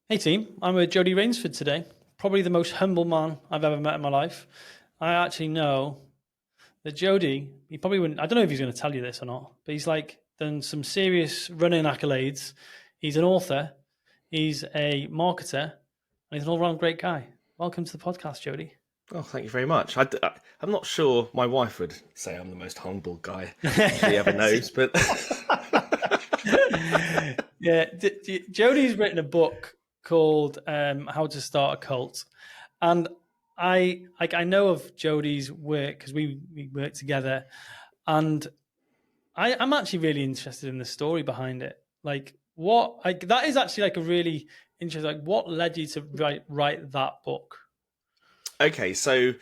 Hey team, I'm with Jody Raynsford today. Probably the most humble man I've ever met in my life. I actually know that Jody, he probably wouldn't, I don't know if he's going to tell you this or not, but he's like done some serious running accolades. He's an author, he's a marketer, and he's an all round great guy. Welcome to the podcast, Jody. Oh, thank you very much. I'm not sure my wife would say I'm the most humble guy she ever knows, but Yeah, Jody's written a book called "How to Start a Cult," and I know of Jody's work because we work together, and I'm actually really interested in the story behind it. Like, that is actually like a really interesting. Like, what led you to write that book? okay. So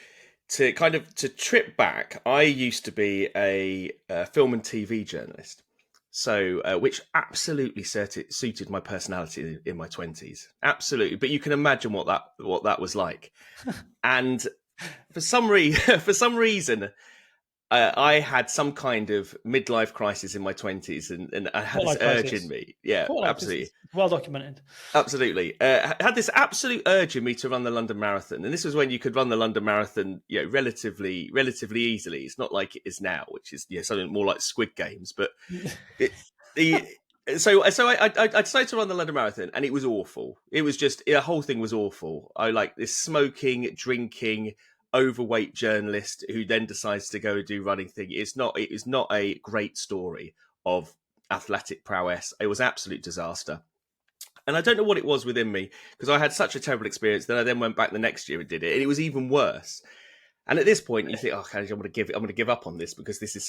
to trip back, I used to be a film and TV journalist, so which absolutely suited my personality in my 20s. Absolutely, but you can imagine what that was like. And for some reason, I had some kind of midlife crisis in my 20s, and I had Quarter this life urge in crisis. me. Yeah, Quarter life. This absolutely. is well documented. Absolutely. I had this absolute urge in me to run the London Marathon, and this was when you could run the London Marathon, relatively easily. It's not like it is now, which is something more like Squid Games. But it, the I decided to run the London Marathon, and it was awful. It was just the whole thing was awful. I like this smoking, drinking, overweight journalist who then decides to go and do running thing. It is not a great story of athletic prowess. It was an absolute disaster. And I don't know what it was within me because I had such a terrible experience. Then I then went back the next year and did it, and it was even worse. And at this point, you think, "Oh, okay, I'm going to give up on this because this is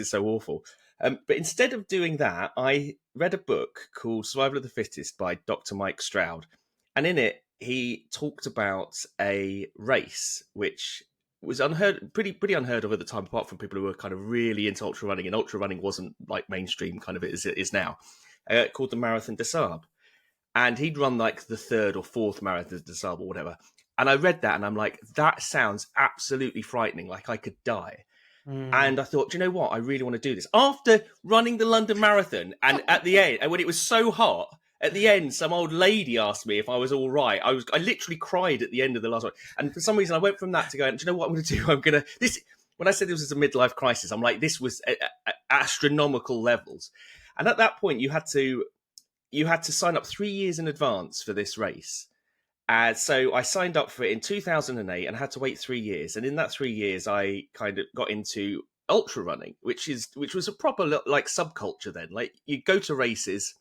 so awful." But instead of doing that, I read a book called "Survival of the Fittest" by Dr. Mike Stroud, and in it he talked about a race which was pretty unheard of at the time, apart from people who were kind of really into ultra running, and ultra running wasn't like mainstream kind of as it is now. Called the Marathon des Sables, and he'd run like the third or fourth marathon des Sables or whatever. And I read that and I'm like, that sounds absolutely frightening. Like I could die. Mm. And I thought, do you know what? I really want to do this. After running the London Marathon, and at the end, and when it was so hot, at the end, some old lady asked me if I was all right. I literally cried at the end of the last one. And for some reason, I went from that to going, do you know what I'm going to do? I'm going to this. When I said this was a midlife crisis, I'm like, this was at astronomical levels. And at that point, you had to sign up 3 years in advance for this race. So I signed up for it in 2008 and had to wait 3 years. And in that 3 years, I kind of got into ultra running, which was a proper like subculture then. Like you go to races.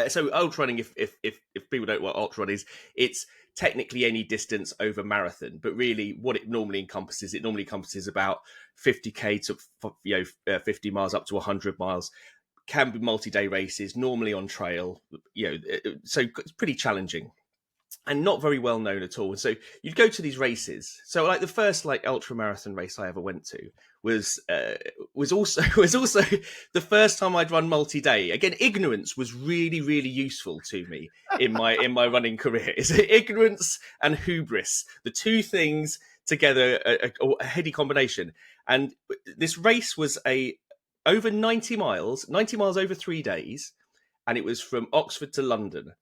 So ultra running, if people don't know what ultra running is, it's technically any distance over marathon, but really what it normally encompasses about 50k to 50 miles up to 100 miles. Can be multi-day races, normally on trail, so it's pretty challenging and not very well known at all. And so you'd go to these races. So like the first like ultra marathon race I ever went to was also was also the first time I'd run multi-day. Again, ignorance was really useful to me in my running career. Is ignorance and hubris, the two things together, a heady combination. And this race was a over 90 miles over 3 days, and it was from Oxford to London.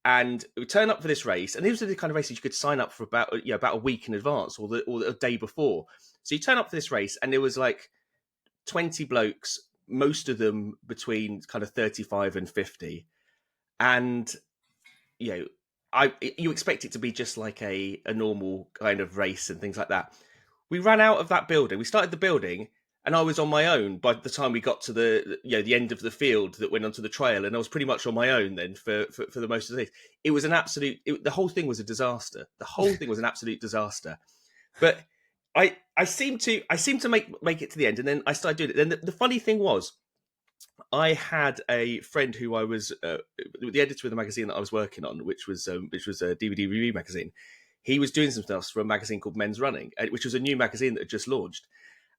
And we turn up for this race, and these are the kind of races you could sign up for about a week in advance or the day before. So you turn up for this race, and there was like 20 blokes, most of them between kind of 35 and 50, and you know, you expect it to be just like a normal kind of race and things like that. We ran out of that building. We started the building, and I was on my own by the time we got to the end of the field that went onto the trail, and I was pretty much on my own then for the most of the day. It was an the whole thing was a disaster. The whole thing was an absolute disaster. But I seemed to make it to the end, and then I started doing it. Then the funny thing was, I had a friend who I was the editor of the magazine that I was working on, which was a DVD review magazine. He was doing some stuff for a magazine called Men's Running, which was a new magazine that had just launched.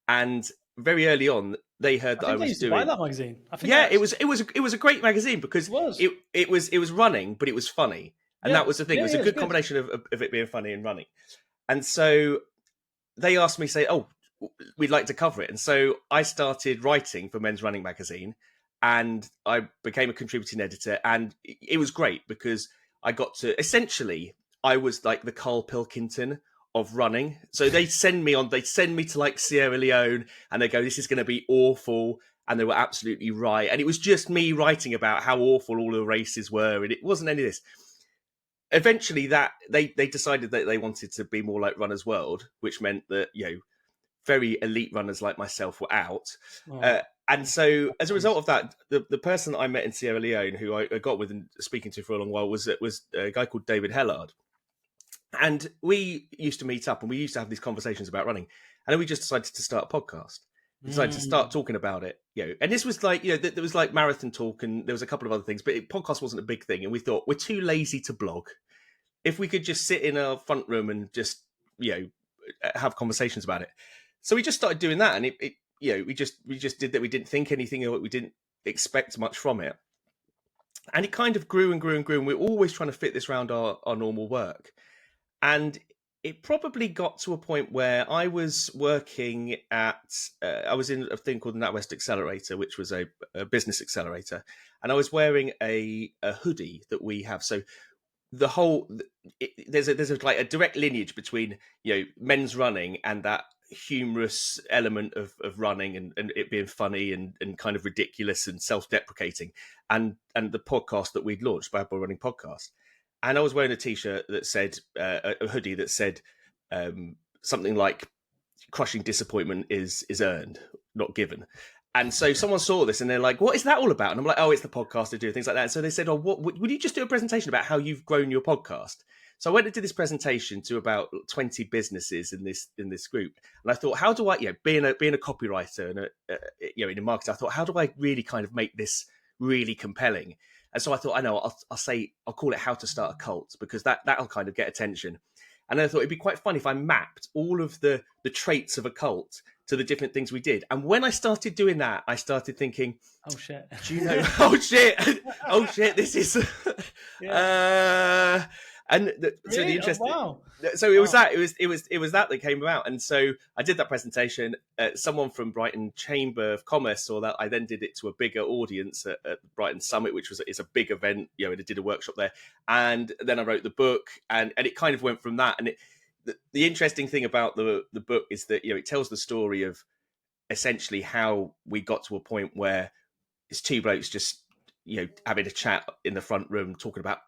And very early on, they heard I that I think I was used to buy doing. that magazine. I think I Yeah, actually it was a great magazine it because was. it was running, but it was funny, and Yeah, that was the thing. It yeah, was yeah. a It was good good. combination of it being funny and running. And so they asked me, say, "Oh, we'd like to cover it." And so I started writing for Men's Running magazine, and I became a contributing editor, and it was great because I got to essentially, I was like the Carl Pilkington of running. So they'd send me to like Sierra Leone, and they go, this is going to be awful. And they were absolutely right. And it was just me writing about how awful all the races were. And it wasn't any of this. Eventually that they decided that they wanted to be more like Runner's World, which meant that, very elite runners like myself were out. Oh, And so as a result of that, the person that I met in Sierra Leone, who I got with and speaking to for a long while, was a guy called David Hellard. And we used to meet up and we used to have these conversations about running. And then we just decided to start a podcast. We decided to start talking about it, and this was like, there was like marathon talk and there was a couple of other things, but podcast wasn't a big thing. And we thought, we're too lazy to blog. If we could just sit in a front room and just, have conversations about it. So we just started doing that. And we just did that. We didn't think anything of it. We didn't expect much from it. And it kind of grew and grew and grew. And we were always trying to fit this around our normal work. And it probably got to a point where I was working at, I was in a thing called the NatWest Accelerator, which was a business accelerator. And I was wearing a hoodie that we have. So the whole, there's like a direct lineage between, men's running and that humorous element of running and it being funny and kind of ridiculous and self-deprecating and the podcast that we'd launched, Bad Boy Running Podcast. And I was wearing a T-shirt that said, a hoodie that said something like, crushing disappointment is earned, not given. And so someone saw this and they're like, what is that all about? And I'm like, oh, it's the podcast to do things like that. And so they said, oh, what would you just do a presentation about how you've grown your podcast? So I went and did this presentation to about 20 businesses in this group. And I thought, how do I, being a copywriter and in marketing, I thought, how do I really kind of make this really compelling? And so I thought, I know, I'll call it How to Start a Cult, because that'll kind of get attention. And I thought it'd be quite fun if I mapped all of the traits of a cult to the different things we did. And when I started doing that, I started thinking, oh shit. Do you know? Oh shit, this is... Yeah. So the interesting... wow. So it was that. It was that came about. And so I did that presentation. Someone from Brighton Chamber of Commerce saw that. I then did it to a bigger audience at Brighton Summit, which is a big event. I did a workshop there, and then I wrote the book, and it kind of went from that. And the interesting thing about the book is that it tells the story of essentially how we got to a point where it's two blokes just having a chat in the front room, talking about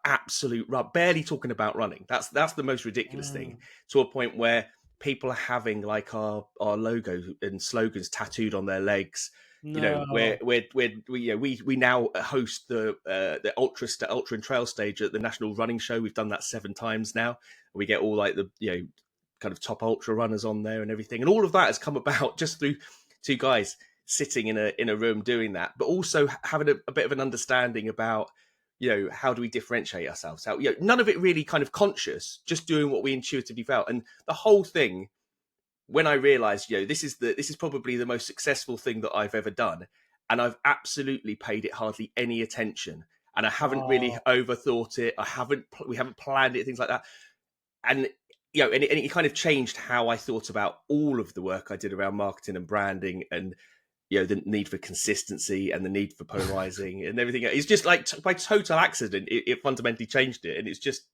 barely talking about running. That's the most ridiculous thing, to a point where people are having like our logo and slogans tattooed on their legs. No. We now host the ultra and trail stage at the National Running Show. We've done that 7 times now. We get all like the kind of top ultra runners on there and everything, and all of that has come about just through two guys sitting in a room doing that, but also having a bit of an understanding about, how do we differentiate ourselves? How, none of it really kind of conscious, just doing what we intuitively felt. And the whole thing, when I realized, this is probably the most successful thing that I've ever done. And I've absolutely paid it hardly any attention. And I haven't really overthought it. We haven't planned it, things like that. And, and it kind of changed how I thought about all of the work I did around marketing and branding and, the need for consistency and the need for polarizing and everything. It's just like by total accident, it fundamentally changed it. And it's just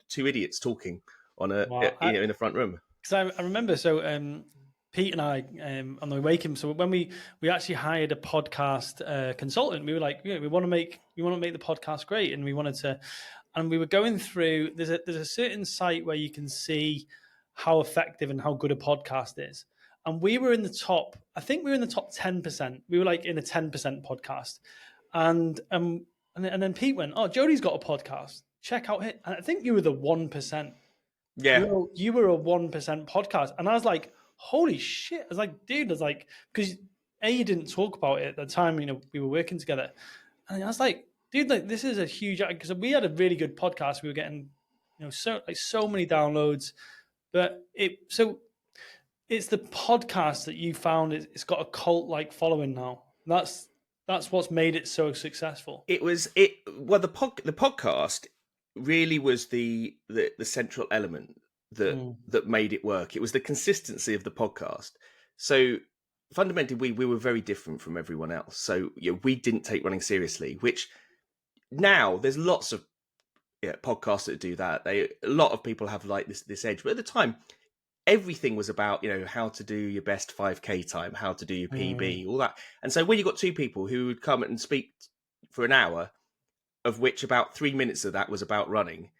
two idiots talking on in the front room. Because I remember, so Pete and I on the Wakem. So when we actually hired a podcast consultant, we were like, we want to make the podcast great, and we wanted to, and we were going through. There's a certain site where you can see how effective and how good a podcast is. And we were in the top, I think we were in the top 10%. We were like in a 10% podcast. And then Pete went, oh, Jody's got a podcast. Check out it. And I think you were the 1%. Yeah. You were a 1% podcast. And I was like, holy shit. I was like, dude, because you didn't talk about it at the time, we were working together. And I was like, dude, like this is a huge, because we had a really good podcast. We were getting, so many downloads, but it's the podcast that you found. It's got a cult-like following now. That's what's made it so successful. The podcast really was the central element that made it work. It was the consistency of the podcast. So fundamentally, we were very different from everyone else. So we didn't take running seriously, which now there's lots of podcasts that do that. A lot of people have like this edge, but at the time, everything was about, how to do your best 5K time, how to do your PB, all that. And so when you got two people who would come and speak for an hour, of which about 3 minutes of that was about running,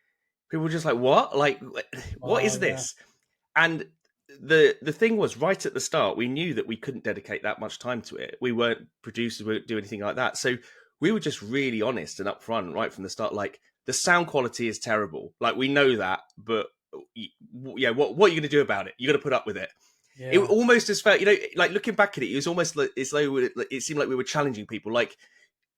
people were just like, what? Like, what Wow, is yeah. this? And the thing was, right at the start, we knew that we couldn't dedicate that much time to it. We weren't producers, we wouldn't do anything like that. So we were just really honest and upfront right from the start. Like, the sound quality is terrible. Like, we know that, but yeah, what are you going to do about it? You got to put up with it. Yeah. It almost as felt, like looking back at it, it was almost like as though it seemed like we were challenging people. Like,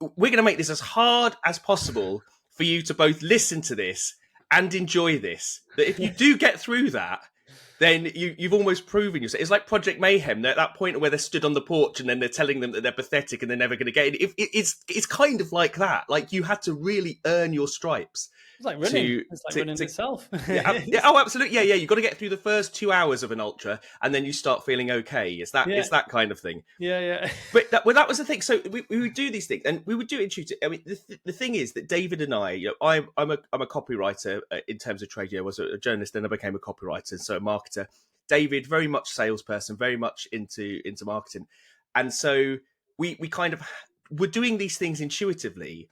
we're going to make this as hard as possible for you to both listen to this and enjoy this. That if you do get through that, then you've almost proven yourself. It's like Project Mayhem. They're at that point where they're stood on the porch and then they're telling them that they're pathetic and they're never going to get it. It's kind of like that. Like, you had to really earn your stripes. It's like running. It's like running itself. Oh, absolutely. Yeah. You got to get through the first 2 hours of an ultra, and then you start feeling okay. It's that kind of thing. Yeah. But that was the thing. So we would do these things, and we would do it intuitive. I mean, the thing is that David and I, I'm a copywriter in terms of trade. I was a journalist, then I became a copywriter, and so a marketer. David, very much salesperson, very much into marketing, and so we kind of were doing these things intuitively,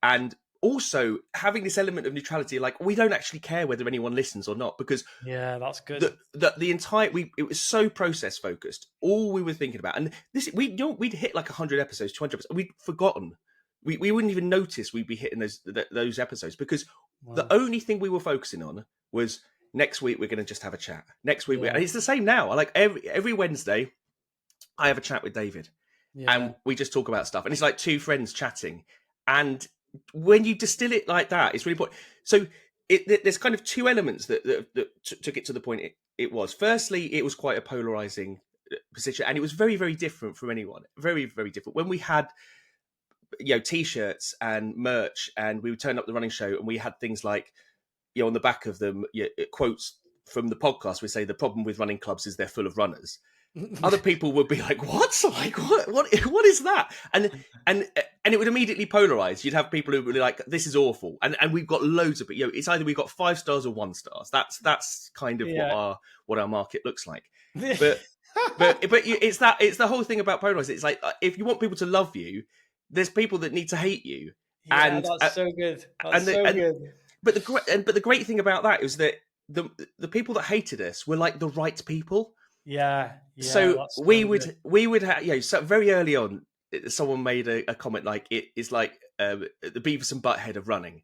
and also having this element of neutrality. Like, we don't actually care whether anyone listens or not, because that's good. The entire it was so process focused. All we were thinking about, and this we'd hit like 100 episodes, 200 episodes. We'd forgotten. We wouldn't even notice we'd be hitting those episodes, because the only thing we were focusing on was, next week we're going to just have a chat. Next week, and it's the same now. Like, every Wednesday, I have a chat with David, and we just talk about stuff, and it's like two friends chatting. And when you distill it like that, it's really important. So there's kind of two elements that took it to the point it was. Firstly, it was quite a polarizing position, and it was very, very different from anyone. Very, very different. When we had t-shirts and merch, and we would turn up the running show, and we had things like, on the back of them, quotes from the podcast. We say, the problem with running clubs is they're full of runners. Other people would be like, what? Like, what is that? And it would immediately polarize. You'd have people who were like, this is awful. And we've got loads of it. It's either we've got 5 stars or 1 stars. That's kind of what our market looks like. But it's the whole thing about polarizing. It's like, if you want people to love you, there's people that need to hate you. Yeah, that's so good. That's so good. But the great thing about that is that the people that hated us were like the right people. Yeah. So we would have, so very early on, someone made a comment like, it is like the Beavis and Butthead of running.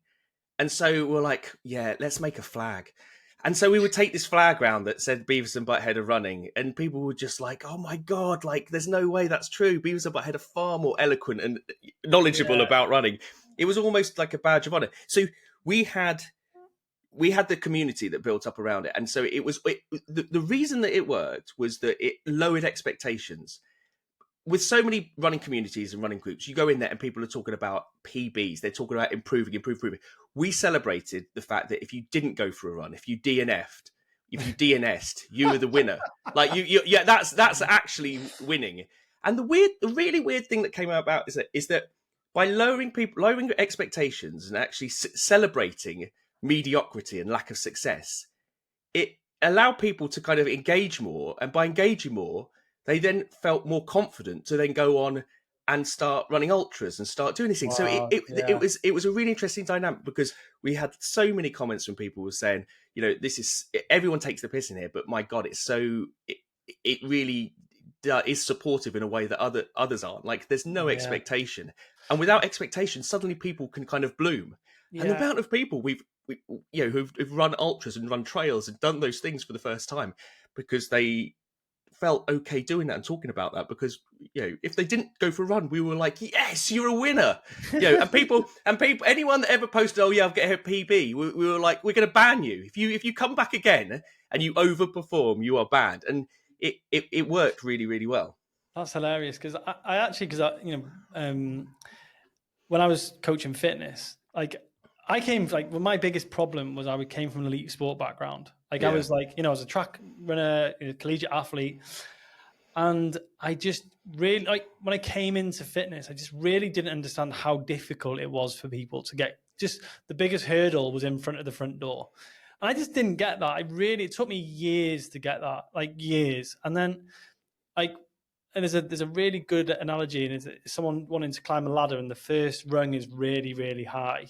And so we're like, let's make a flag. And so we would take this flag round that said Beavis and Butthead are running, and people were just like, oh my God, like, there's no way that's true. Beavis and Butthead are far more eloquent and knowledgeable about running. It was almost like a badge of honor. So we had the community that built up around it. And so the reason that it worked was that it lowered expectations. With so many running communities and running groups, you go in there and people are talking about PBs. They're talking about improving. We celebrated the fact that if you didn't go for a run, if you DNF'd, if you DNS'd, you were the winner. Like, that's actually winning. And the really weird thing that came out about is that by lowering expectations and actually celebrating mediocrity and lack of success, it allowed people to kind of engage more, and by engaging more, they then felt more confident to then go on and start running ultras and start doing these things. Wow, so it was a really interesting dynamic, because we had so many comments from people who were saying, this is, everyone takes the piss in here, but my God, it's so it really is supportive in a way that others aren't. Like, there's no expectation, and without expectation, suddenly people can kind of bloom. And the amount of people who've run ultras and run trails and done those things for the first time because they felt okay doing that and talking about that, because if they didn't go for a run, we were like, yes, you're a winner. And people, anyone that ever posted, oh yeah, I'll get a PB, we were like, we're going to ban you if you come back again and you overperform, you are banned. And it worked really, really well. That's hilarious, because when I was coaching fitness, like, I came, like, well, my biggest problem was I came from an elite sport background. Like, I was like, I was a track runner, collegiate athlete. And I just really, like, when I came into fitness, I just really didn't understand how difficult it was for people to get just the biggest hurdle was in front of the front door. And I just didn't get that. It took me years to get that, like years. And then like, and there's a really good analogy, and it's someone wanting to climb a ladder, and the first rung is really, really high.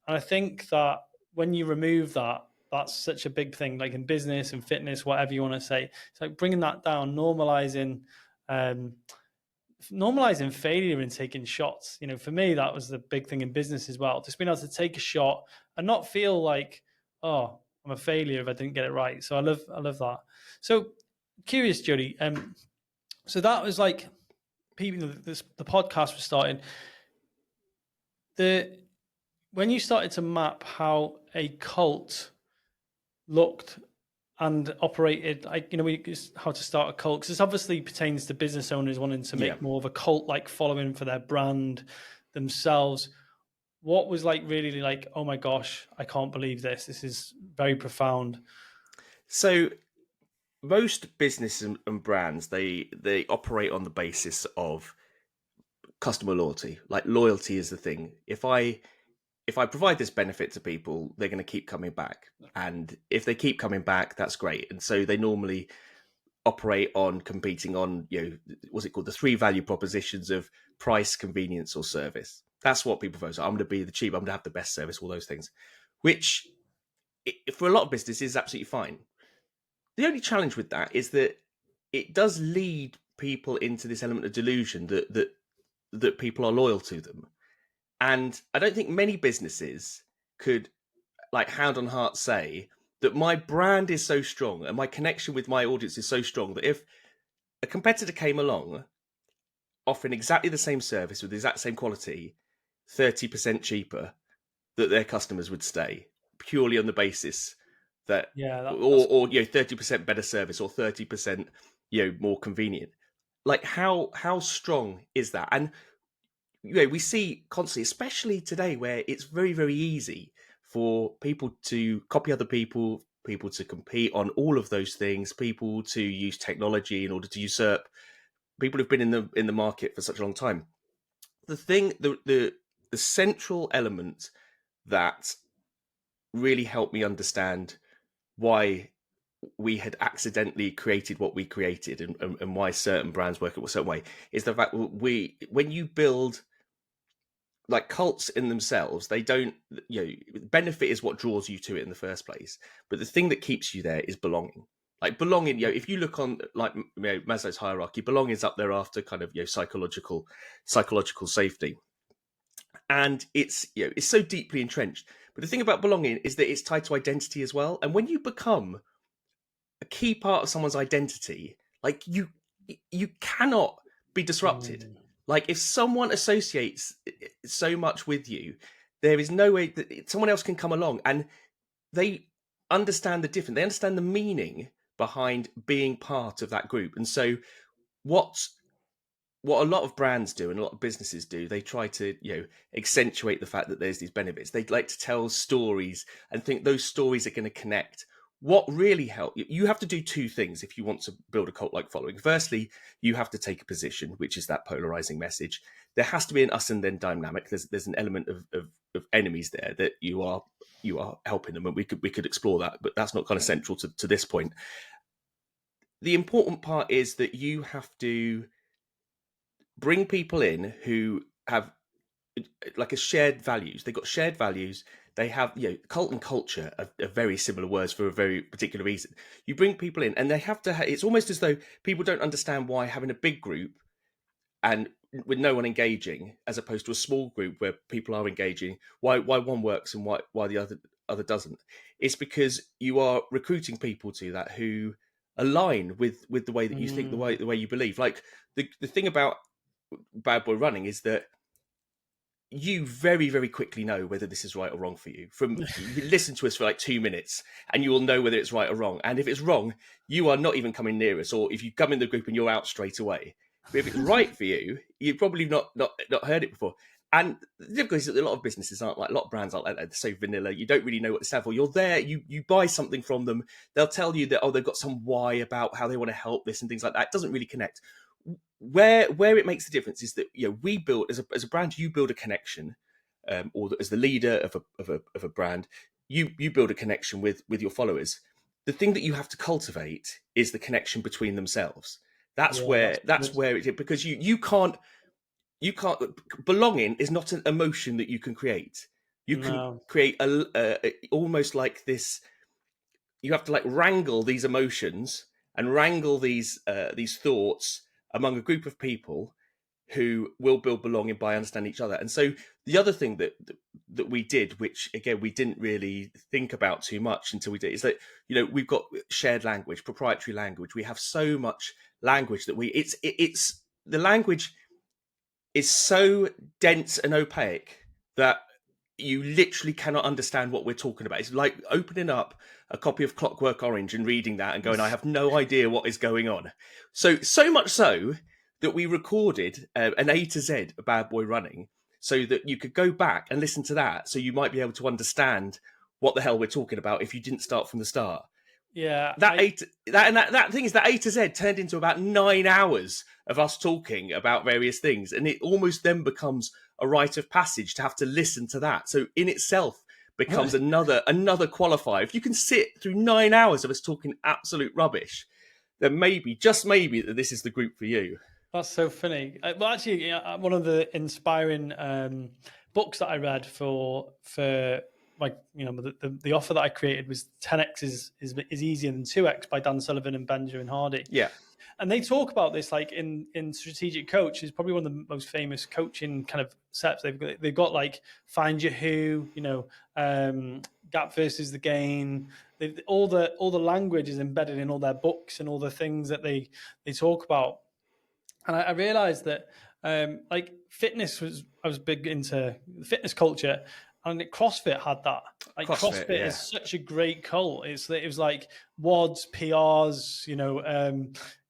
And I think that when you remove that, that's such a big thing, like in business and fitness, whatever you want to say. It's like bringing that down, normalizing failure and taking shots. You know, for me, that was the big thing in business as well. Just being able to take a shot and not feel like, oh, I'm a failure if I didn't get it right. So I love that. So curious, Jody. So that was like people. The podcast was starting. When you started to map how a cult looked and operated, like, you know, how to start a cult, because this obviously pertains to business owners wanting to make more of a cult-like following for their brand themselves. What was like really like, oh my gosh, I can't believe this. This is very profound. So most businesses and brands, they operate on the basis of customer loyalty. Like loyalty is the thing. If I provide this benefit to people, they're going to keep coming back. And if they keep coming back, that's great. And so they normally operate on competing on, you know, what's it called? The 3 value propositions of price, convenience, or service. That's what people focus on. I'm going to be the cheap, I'm going to have the best service, all those things, which for a lot of businesses is absolutely fine. The only challenge with that is that it does lead people into this element of delusion that people are loyal to them. And I don't think many businesses could, like, hand on heart say that my brand is so strong and my connection with my audience is so strong that if a competitor came along offering exactly the same service with the exact same quality, 30% cheaper, that their customers would stay purely on the basis that, or you know, 30% better service or 30%, you know, more convenient. Like how strong is that? And you know, we see constantly, especially today, where it's very, very easy for people to copy other people to compete on all of those things, people to use technology in order to usurp people who've been in the market for such a long time. The central element that really helped me understand why we had accidentally created what we created and why certain brands work in a certain way is the fact when you build like cults in themselves, they don't, you know, benefit is what draws you to it in the first place. But the thing that keeps you there is belonging. Like belonging, you know, if you look on like, you know, Maslow's hierarchy, belonging is up there after kind of, you know, psychological safety. And it's, you know, it's so deeply entrenched. But the thing about belonging is that it's tied to identity as well. And when you become a key part of someone's identity, like you cannot be disrupted. Like if someone associates so much with you, there is no way that someone else can come along and they understand the difference. They understand the meaning behind being part of that group. And so what a lot of brands do and a lot of businesses do, they try to, you know, accentuate the fact that there's these benefits. They like to tell stories and think those stories are going to connect. What really helps, you have to do 2 things if you want to build a cult-like following. Firstly, you have to take a position, which is that polarizing message. There has to be an us and them dynamic. There's an element of enemies there that you are helping them, and we could explore that, but that's not kind of central to this point. The important part is that you have to bring people in who have like a shared values. They've got shared values. They have, you know, cult and culture are very similar words for a very particular reason. You bring people in and they have to, it's almost as though people don't understand why having a big group and with no one engaging, as opposed to a small group where people are engaging, why one works and why the other doesn't. It's because you are recruiting people to that who align with the way that you think, the way you believe. Like the thing about Bad Boy Running is that you very, very quickly know whether this is right or wrong for you. You listen to us for like 2 minutes and you will know whether it's right or wrong. And if it's wrong, you are not even coming near us. Or if you come in the group and you're out straight away. But if it's right for you, you've probably not heard it before. And the difficulty is that a lot of businesses aren't like, a lot of brands aren't like that. They're so vanilla. You don't really know what to stand for. You're there, you buy something from them. They'll tell you that, oh, they've got some why about how they want to help this and things like that. It doesn't really connect. Where it makes the difference is that, you know, we build as a brand, you build a connection or as the leader of a brand, you build a connection with your followers. The thing that you have to cultivate is the connection between themselves. That's Yeah, that's where it, because you can't, belonging is not an emotion that you can create. You can no. create almost like this. You have to like wrangle these emotions and wrangle these thoughts among a group of people who will build belonging by understanding each other. And so the other thing that we did, which again we didn't really think about too much until we did, is that we've got shared language, proprietary language. We have so much language that it's the language is so dense and opaque that you literally cannot understand what we're talking about. It's like opening up a copy of Clockwork Orange and reading that and going, I have no idea what is going on. So much so that we recorded an A to Z, a Bad Boy Running, so that you could go back and listen to that, so you might be able to understand what the hell we're talking about if you didn't start from the start. Yeah, That thing is that A to Z turned into about 9 hours of us talking about various things, and it almost then becomes a rite of passage to have to listen to that. So in itself becomes another qualifier. If you can sit through 9 hours of us talking absolute rubbish, then maybe, just maybe, that this is the group for you. That's so funny. Well, actually, one of the inspiring books that I read for like the offer that I created was 10x is easier than 2x by Dan Sullivan and Benjamin Hardy. Yeah. And they talk about this like in Strategic Coach is probably one of the most famous coaching kind of steps. They've got like find your who, gap versus the gain. All the language is embedded in all their books and all the things that they talk about. And I realized that like fitness I was big into the fitness culture, and CrossFit had that. Like CrossFit is such a great cult. It was like WODs, PRs,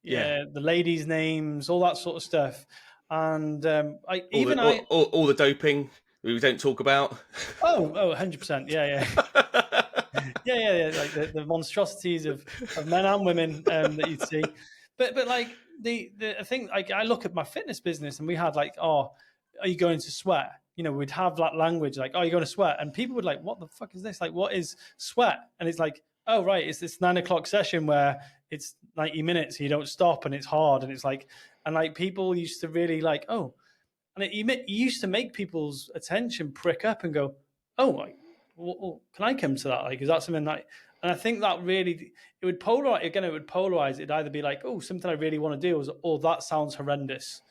the ladies' names, all that sort of stuff. And all the doping we don't talk about. Oh, 100%. Yeah. Yeah. Like the monstrosities of men and women that you'd see. But like the thing, like I look at my fitness business and we had like, oh, are you going to sweat? We'd have that language like, oh, you're going to sweat. And people would like, what the fuck is this? Like, what is sweat? And it's like, oh, right. It's this 9 o'clock session where it's 90 minutes. You don't stop and it's hard. And it's like, and like people used to really like, oh, and it used to make people's attention prick up and go, oh, like, well, can I come to that? Like, is that something that, and I think that really, it would polarize. It'd either be like, oh, something I really want to do, or that sounds horrendous.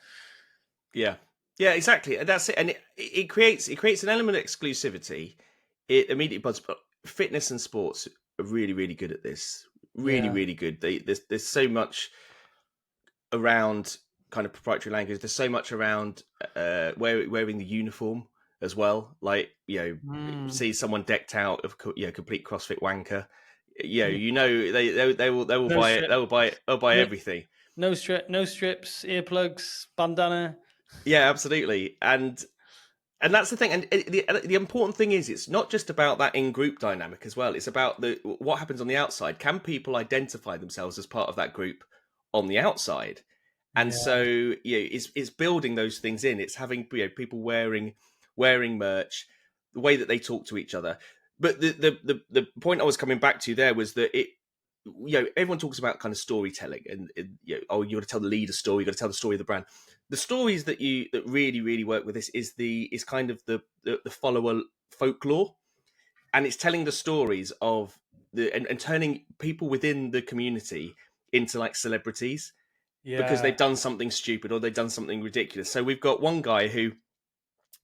Yeah, exactly. That's it. And it creates an element of exclusivity. It immediately buds. Fitness and sports are really, really good at this. Really good. There's so much around kind of proprietary language. There's so much around wearing the uniform as well. Like, see someone decked out of complete CrossFit wanker. They will buy it. They'll buy everything. No strips, earplugs, bandana. Yeah, absolutely. And that's the thing. And the important thing is, it's not just about that in-group dynamic as well. It's about what happens on the outside. Can people identify themselves as part of that group on the outside? And so, it's building those things in. It's having people wearing merch, the way that they talk to each other. But the point I was coming back to there was that everyone talks about kind of storytelling, and you got to tell the leader story, you got to tell the story of the brand. The stories that really, really work with this is kind of the follower folklore, and it's telling the stories of and turning people within the community into like celebrities. Yeah. Because they've done something stupid or they've done something ridiculous. So we've got one guy who,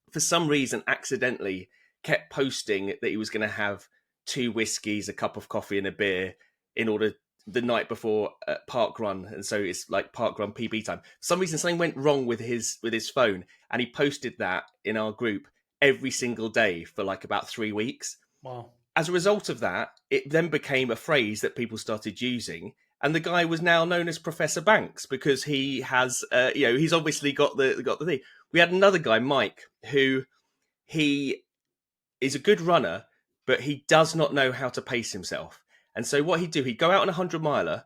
for some reason, accidentally kept posting that he was going to have 2 whiskeys, a cup of coffee, and a beer in order the night before park run, and so it's like park run PB time. For some reason, something went wrong with his phone, and he posted that in our group every single day for like about 3 weeks. Wow! As a result of that, it then became a phrase that people started using. And the guy was now known as Professor Banks because he has, he's obviously got the thing. We had another guy, Mike, who he is a good runner, but he does not know how to pace himself. And so what he'd do, he'd go out on a 100-miler,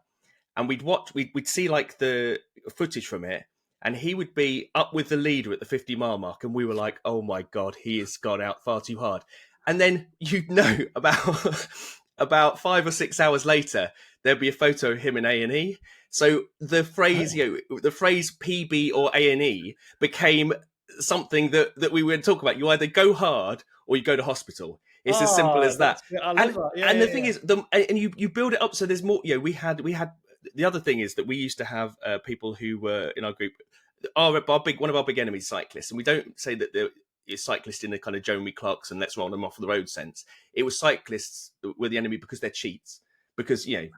and we'd see like the footage from it, and he would be up with the leader at the 50-mile mark, and we were like, oh my God, he has gone out far too hard. And then you'd know about about 5 or 6 hours later, there'd be a photo of him in A&E. So the phrase, the phrase PB or A&E became something that we would talk about. You either go hard or you go to hospital. It's as simple as that. I love that. Yeah, and the thing is, and you build it up so there's more. We had the other thing is that we used to have people who were in our group. One of our big enemies, cyclists, and we don't say that they're cyclists in a kind of Jeremy Clarkson, let's roll them off the road sense. It was cyclists were the enemy because they're cheats. Because you're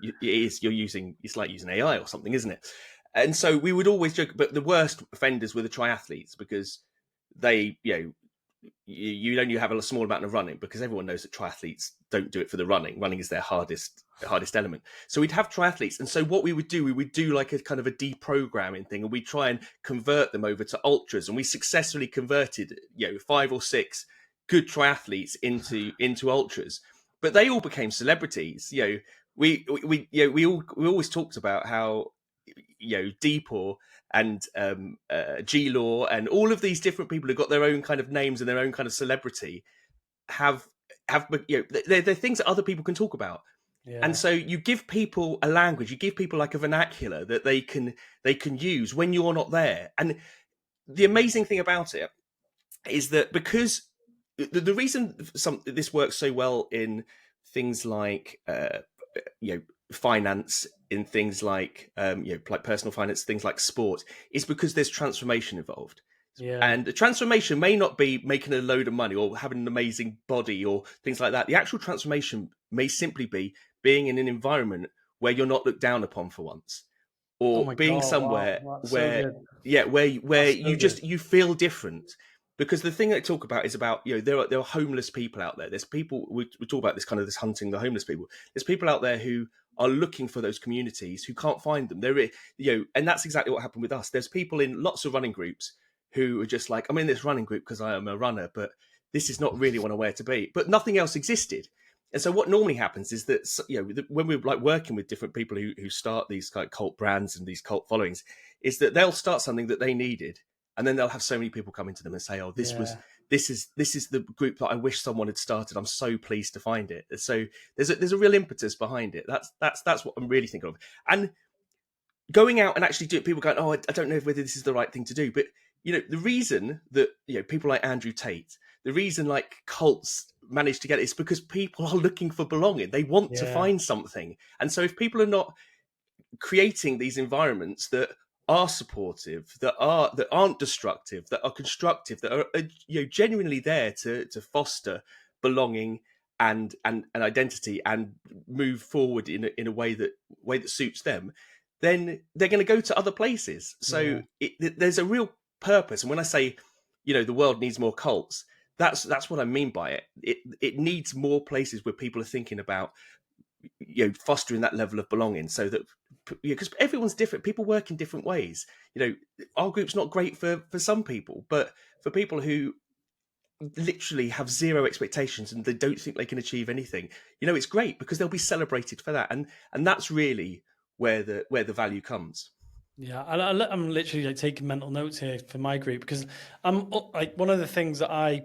using, it's like using AI or something, isn't it? And so we would always joke, but the worst offenders were the triathletes because they, you only have a small amount of running, because everyone knows that triathletes don't do it for the running. Running is their hardest element. So we'd have triathletes, and so what we would do like a kind of a deprogramming thing, and we try and convert them over to ultras, and we successfully converted 5 or 6 good triathletes into ultras, but they all became celebrities. We always talked about how Deepor and G-Law and all of these different people who got their own kind of names and their own kind of celebrity have they're things that other people can talk about. Yeah. And so you give people a language, you give people like a vernacular that they can use when you're not there. And the amazing thing about it is that because the reason this works so well in things like finance, in things like like personal finance, things like sport, is because there's transformation involved. Yeah. And the transformation may not be making a load of money or having an amazing body or things like that. The actual transformation may simply be being in an environment where you're not looked down upon for once, or being somewhere where you feel different. Because the thing I talk about is about, there are homeless people out there. There's people, we talk about this kind of this hunting the homeless people. There's people out there who are looking for those communities who can't find them. They're, and that's exactly what happened with us. There's people in lots of running groups who are just like, I'm in this running group because I am a runner, but this is not really what I wear to be. But nothing else existed. And so what normally happens is that, when we're like working with different people who start these like cult brands and these cult followings, is that they'll start something that they needed. And then they'll have so many people coming to them and say, "Oh, this is the group that I wish someone had started. I'm so pleased to find it." So there's a real impetus behind it. That's what I'm really thinking of. And going out and actually do it, people going, "Oh, I don't know whether this is the right thing to do." But the reason that people like Andrew Tate, the reason like cults manage to get it is because people are looking for belonging. They want to find something. And so if people are not creating these environments that are supportive, that aren't destructive, that are constructive, that are genuinely there to foster belonging and identity and move forward in a way that suits them, then they're going to go to other places. So there's a real purpose. And when I say the world needs more cults, that's what I mean by it. It needs more places where people are thinking about fostering that level of belonging, so that because everyone's different, people work in different ways. Our group's not great for some people, but for people who literally have zero expectations and they don't think they can achieve anything, it's great because they'll be celebrated for that, and that's really where the value comes. Yeah, I'm literally taking mental notes here for my group, because I'm like, one of the things that I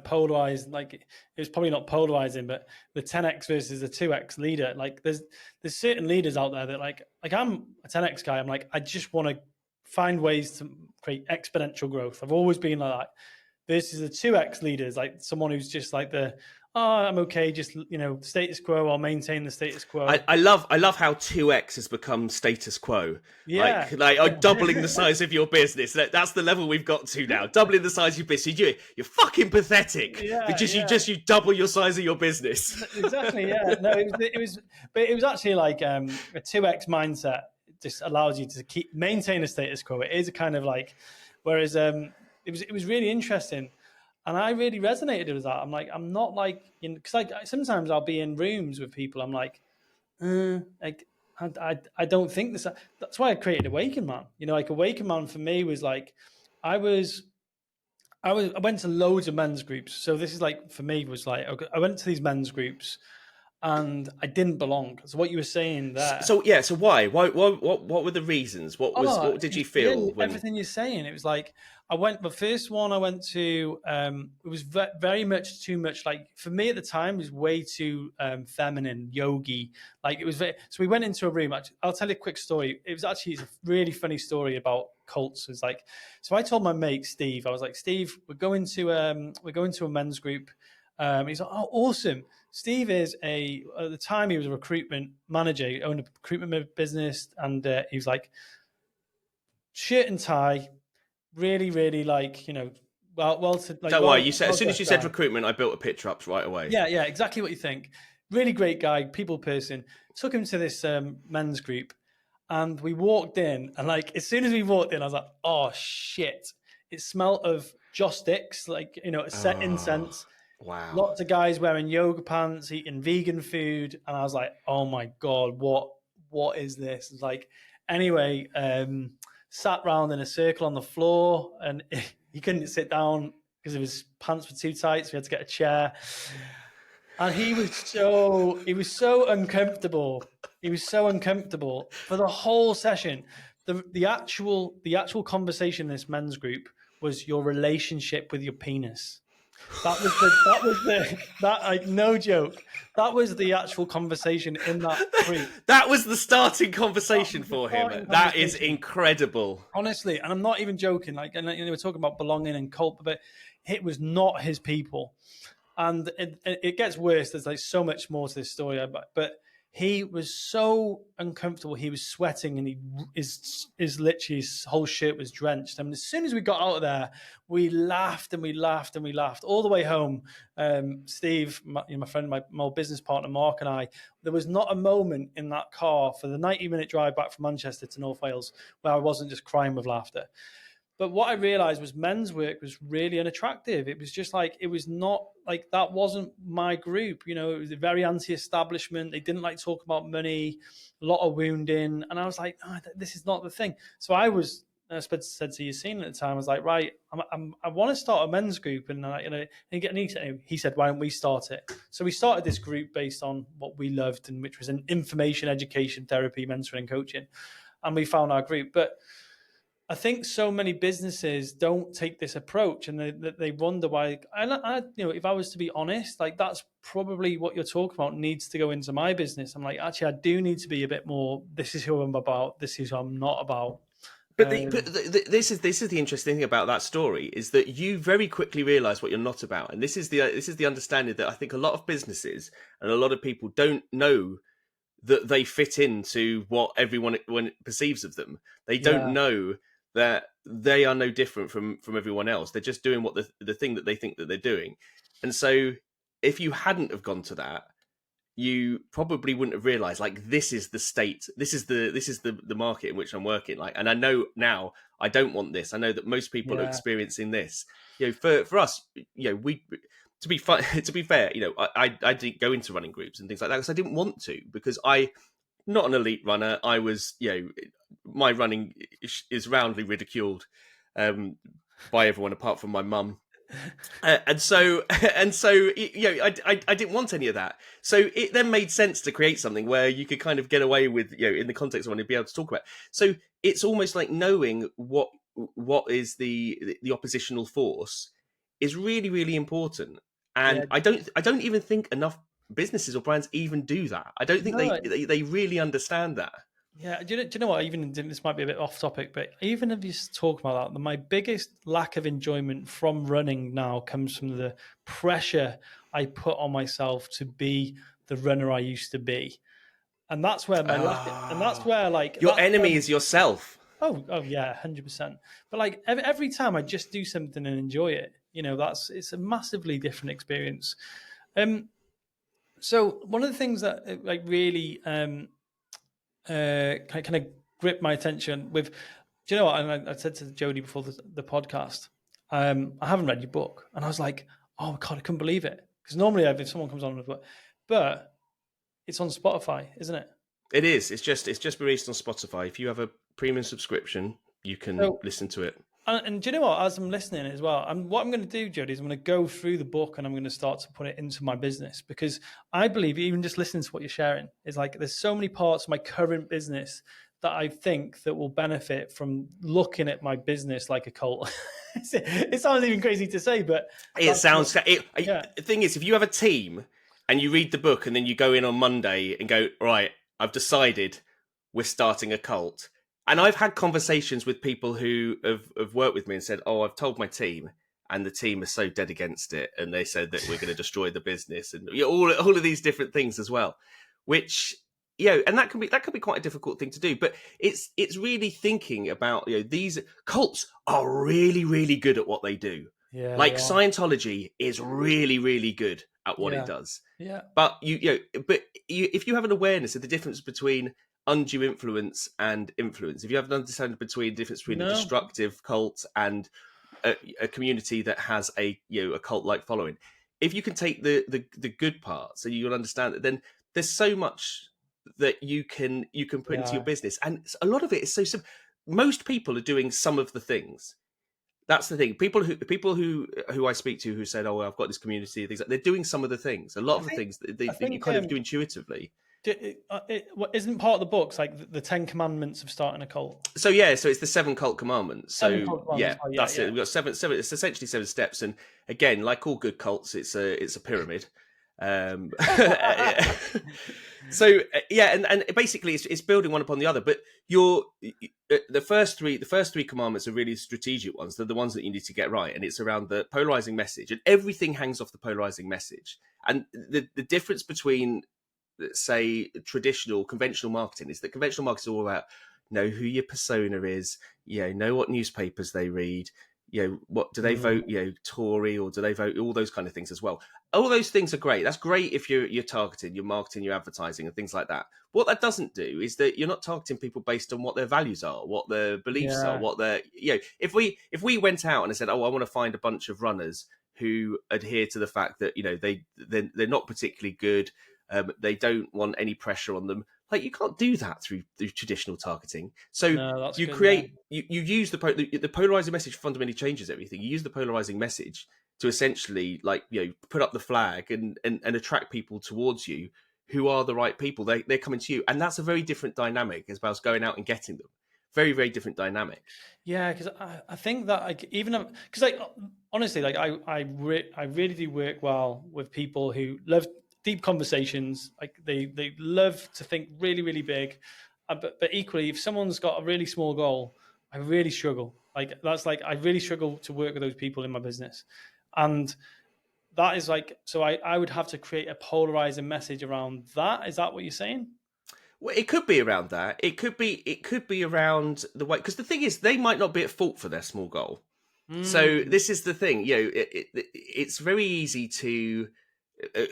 polarized, like, it was probably not polarizing, but the 10x versus the 2x leader. Like there's certain leaders out there that like I'm a 10x guy. I'm like, I just want to find ways to create exponential growth. I've always been like that. Versus the 2x leaders, like someone who's just like I'm okay, just status quo. I'll maintain the status quo. I love how 2x has become status quo. Yeah, like doubling the size of your business. That's the level we've got to now. Doubling the size of your business. You're fucking pathetic. Yeah, because you double your size of your business. Exactly. Yeah. No, it was actually like a 2x mindset. It just allows you to maintain a status quo. It is a kind of like, whereas it was really interesting. And I really resonated with that. I'm like, I'm not like, because sometimes I'll be in rooms with people. I'm like, I don't think this. That's why I created Awaken Man. Like Awaken Man for me was like, I went to loads of men's groups. So this is like, for me was like, I went to these men's groups, and I didn't belong. So what you were saying there. So why? What were the reasons? What did you Yeah, feel when? everything you're saying. It was like the first one I went to. It was very much too much. Like for me at the time, it was way too feminine, yogi. Like it was very. So we went into a room. I'll tell you a quick story. It's a really funny story about cults. It's like, so I told my mate Steve. I was like, Steve, we're going to a men's group. He's like, oh, awesome. Steve is at the time he was a recruitment manager. He owned a recruitment business, and he was like, shirt and tie, really, really like, well to like. Don't Well, worry. You said, as soon as you said recruitment, I built a picture up right away. Yeah, exactly what you think. Really great guy, people person. Took him to this men's group, and we walked in, and like as soon as we walked in, I was like, oh shit! It smelled of joss sticks, like a set incense. Wow. Lots of guys wearing yoga pants, eating vegan food, and I was like, "Oh my god, what is this?" It's like, anyway, sat round in a circle on the floor, and he couldn't sit down because his pants were too tight, so we had to get a chair. And he was so uncomfortable. He was so uncomfortable for the whole session. The actual conversation in this men's group was your relationship with your penis. No joke. That was the actual conversation in that group. That was the starting conversation for him. That is incredible. Honestly, and I'm not even joking. Like, and we're talking about belonging and cult, but it was not his people. And it gets worse. There's like so much more to this story, but he was so uncomfortable. He was sweating, and his literally his whole shirt was drenched. And as soon as we got out of there, we laughed and we laughed and we laughed all the way home. Steve, my friend, my old business partner, Mark, and I. There was not a moment in that car for the 90-minute drive back from Manchester to North Wales where I wasn't just crying with laughter. But what I realized was men's work was really unattractive. It was just like, it was not like, that wasn't my group. It was very anti-establishment. They didn't like talk about money, a lot of wounding. And I was like, oh, this is not the thing. So I said to Yassine at the time, I was like, right, I want to start a men's group. And he said, why don't we start it? So we started this group based on what we loved, and which was an information, education, therapy, mentoring, and coaching. And we found our group. But I think so many businesses don't take this approach, and they wonder why. If I was to be honest, like that's probably what you're talking about needs to go into my business. I'm like, actually, I do need to be a bit more. This is who I'm about. This is who I'm not about. But this is the interesting thing about that story is that you very quickly realise what you're not about, and this is the understanding that I think a lot of businesses and a lot of people don't know that they fit into what everyone perceives of them. They don't know that they are no different from everyone else. They're just doing what the thing that they think that they're doing. And so if you hadn't have gone to that, you probably wouldn't have realized, like, this is the state, this is the market in which I'm working. Like, and I know now I don't want this. I know that most people are experiencing this. For us, we, to be fair, I didn't go into running groups and things like that because I didn't want to, because I'm not an elite runner. I was, my running is roundly ridiculed by everyone apart from my mum. And so, I didn't want any of that. So it then made sense to create something where you could kind of get away with, in the context I want to be able to talk about. So it's almost like knowing what is the oppositional force is really, really important. And I don't even think enough businesses or brands even do that. I don't think they really understand that. Yeah, do you know what? Even this might be a bit off topic, but even if you talk about that, my biggest lack of enjoyment from running now comes from the pressure I put on myself to be the runner I used to be, and that's where your enemy is yourself. Oh yeah, 100%. But like every time I just do something and enjoy it, it's a massively different experience. So one of the things that like really kind of gripped my attention with, do you know what? And I said to Jody before the podcast, I haven't read your book, and I was like, oh God, I couldn't believe it, because normally if someone comes on with it, but it's on Spotify, isn't it? It is. It's just released on Spotify. If you have a premium subscription, you can listen to it. And do you know what? As I'm listening as well, what I'm going to do, Jody, is I'm going to go through the book and I'm going to start to put it into my business, because I believe even just listening to what you're sharing is like there's so many parts of my current business that I think that will benefit from looking at my business like a cult. It sounds even crazy to say, but It sounds. yeah. The thing is, if you have a team and you read the book and then you go in on Monday and go, right, I've decided we're starting a cult. And I've had conversations with people who have worked with me and said, oh, I've told my team, and the team is so dead against it, and they said that we're going to destroy the business, and all of these different things as well, which and that can be quite a difficult thing to do. But it's really thinking about these cults are really, really good at what they do. Yeah, Like Scientology is really, really good at what it does. Yeah. But if you have an awareness of the difference between undue influence and influence, if you have an understanding between the difference between a destructive cult and a community that has a cult-like following, if you can take the good parts and you'll understand it, then there's so much that you can put into your business, and a lot of it is so simple. Most people are doing some of the things. That's the thing. People who I speak to who said, "Oh, well, I've got this community," things like, they're doing some of the things. A lot of the things that you kind of do intuitively. Isn't part of the books like the 10 commandments of starting a cult? So so it's the 7 cult commandments. So that's it. We've got seven. It's essentially 7 steps. And again, like all good cults, it's a pyramid. So and basically it's building one upon the other. But the first three commandments are really strategic ones. They're the ones that you need to get right, and it's around the polarizing message, and everything hangs off the polarizing message. And the difference between, say, conventional marketing is that conventional marketing is all about know who your persona is, know what newspapers they read, what do they vote, Tory, or do they vote, all those kind of things as well. All those things are great. That's great if you're targeting, you're marketing, you're advertising and things like that. What that doesn't do is that you're not targeting people based on what their values are, what their beliefs are, what their, if we went out and said, oh, I want to find a bunch of runners who adhere to the fact that, they're not particularly good, they don't want any pressure on them. Like, you can't do that through traditional targeting. So you use the polarizing message fundamentally changes everything. You use the polarizing message to essentially put up the flag and attract people towards you who are the right people. They're coming to you, and that's a very different dynamic as well as going out and getting them. Very, very different dynamic. Yeah, because I think that because honestly, I really do work well with people who love deep conversations. Like they love to think really, really big, but equally, if someone's got a really small goal, I really struggle. I really struggle to work with those people in my business, and that is so I would have to create a polarizing message around that. Is that what you're saying? Well, it could be around that. It could be around the way, because the thing is, they might not be at fault for their small goal. So this is the thing. It's very easy to.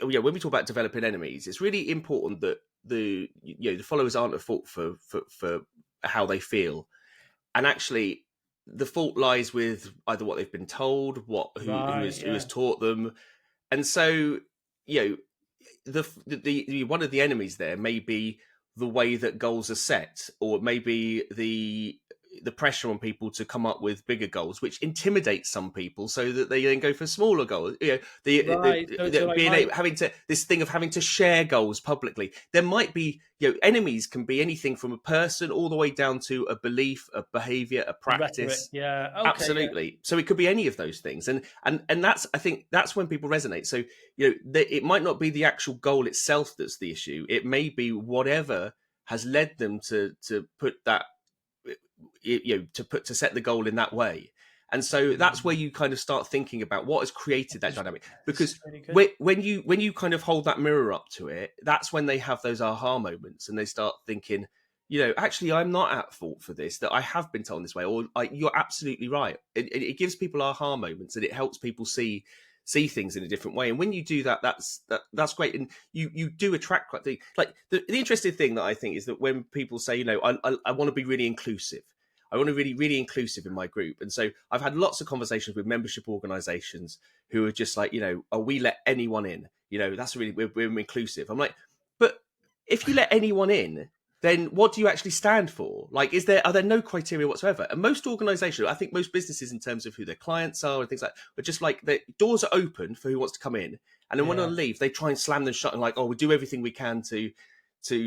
When we talk about developing enemies, it's really important that the followers aren't at fault for how they feel, and actually the fault lies with either what they've been told, who has taught them, and so the one of the enemies there may be the way that goals are set, or maybe the pressure on people to come up with bigger goals, which intimidates some people, so that they then go for smaller goals. This thing of having to share goals publicly. There might be, enemies can be anything from a person all the way down to a belief, a behavior, a practice. Okay, absolutely. So it could be any of those things, and that's, I think that's when people resonate. So it might not be the actual goal itself that's the issue. It may be whatever has led them to put that. To set the goal in that way, and so that's where you kind of start thinking about what has created that dynamic. Because when you kind of hold that mirror up to it, that's when they have those aha moments and they start thinking, actually, I'm not at fault for this, that I have been told this way, or you're absolutely right. It gives people aha moments, and it helps people see things in a different way. And when you do that, that's great. And you do attract quite the interesting thing that I think is that when people say, I want to be really inclusive, I want to be really inclusive in my group. And so I've had lots of conversations with membership organizations who are just like, we let anyone in, that's really, we're inclusive. I'm like, but if you let anyone in, then what do you actually stand for? Like, are there no criteria whatsoever? And most organizations, I think most businesses, in terms of who their clients are and things like that, are just like, the doors are open for who wants to come in. And then when they leave, they try and slam them shut and like, oh, we'll do everything we can to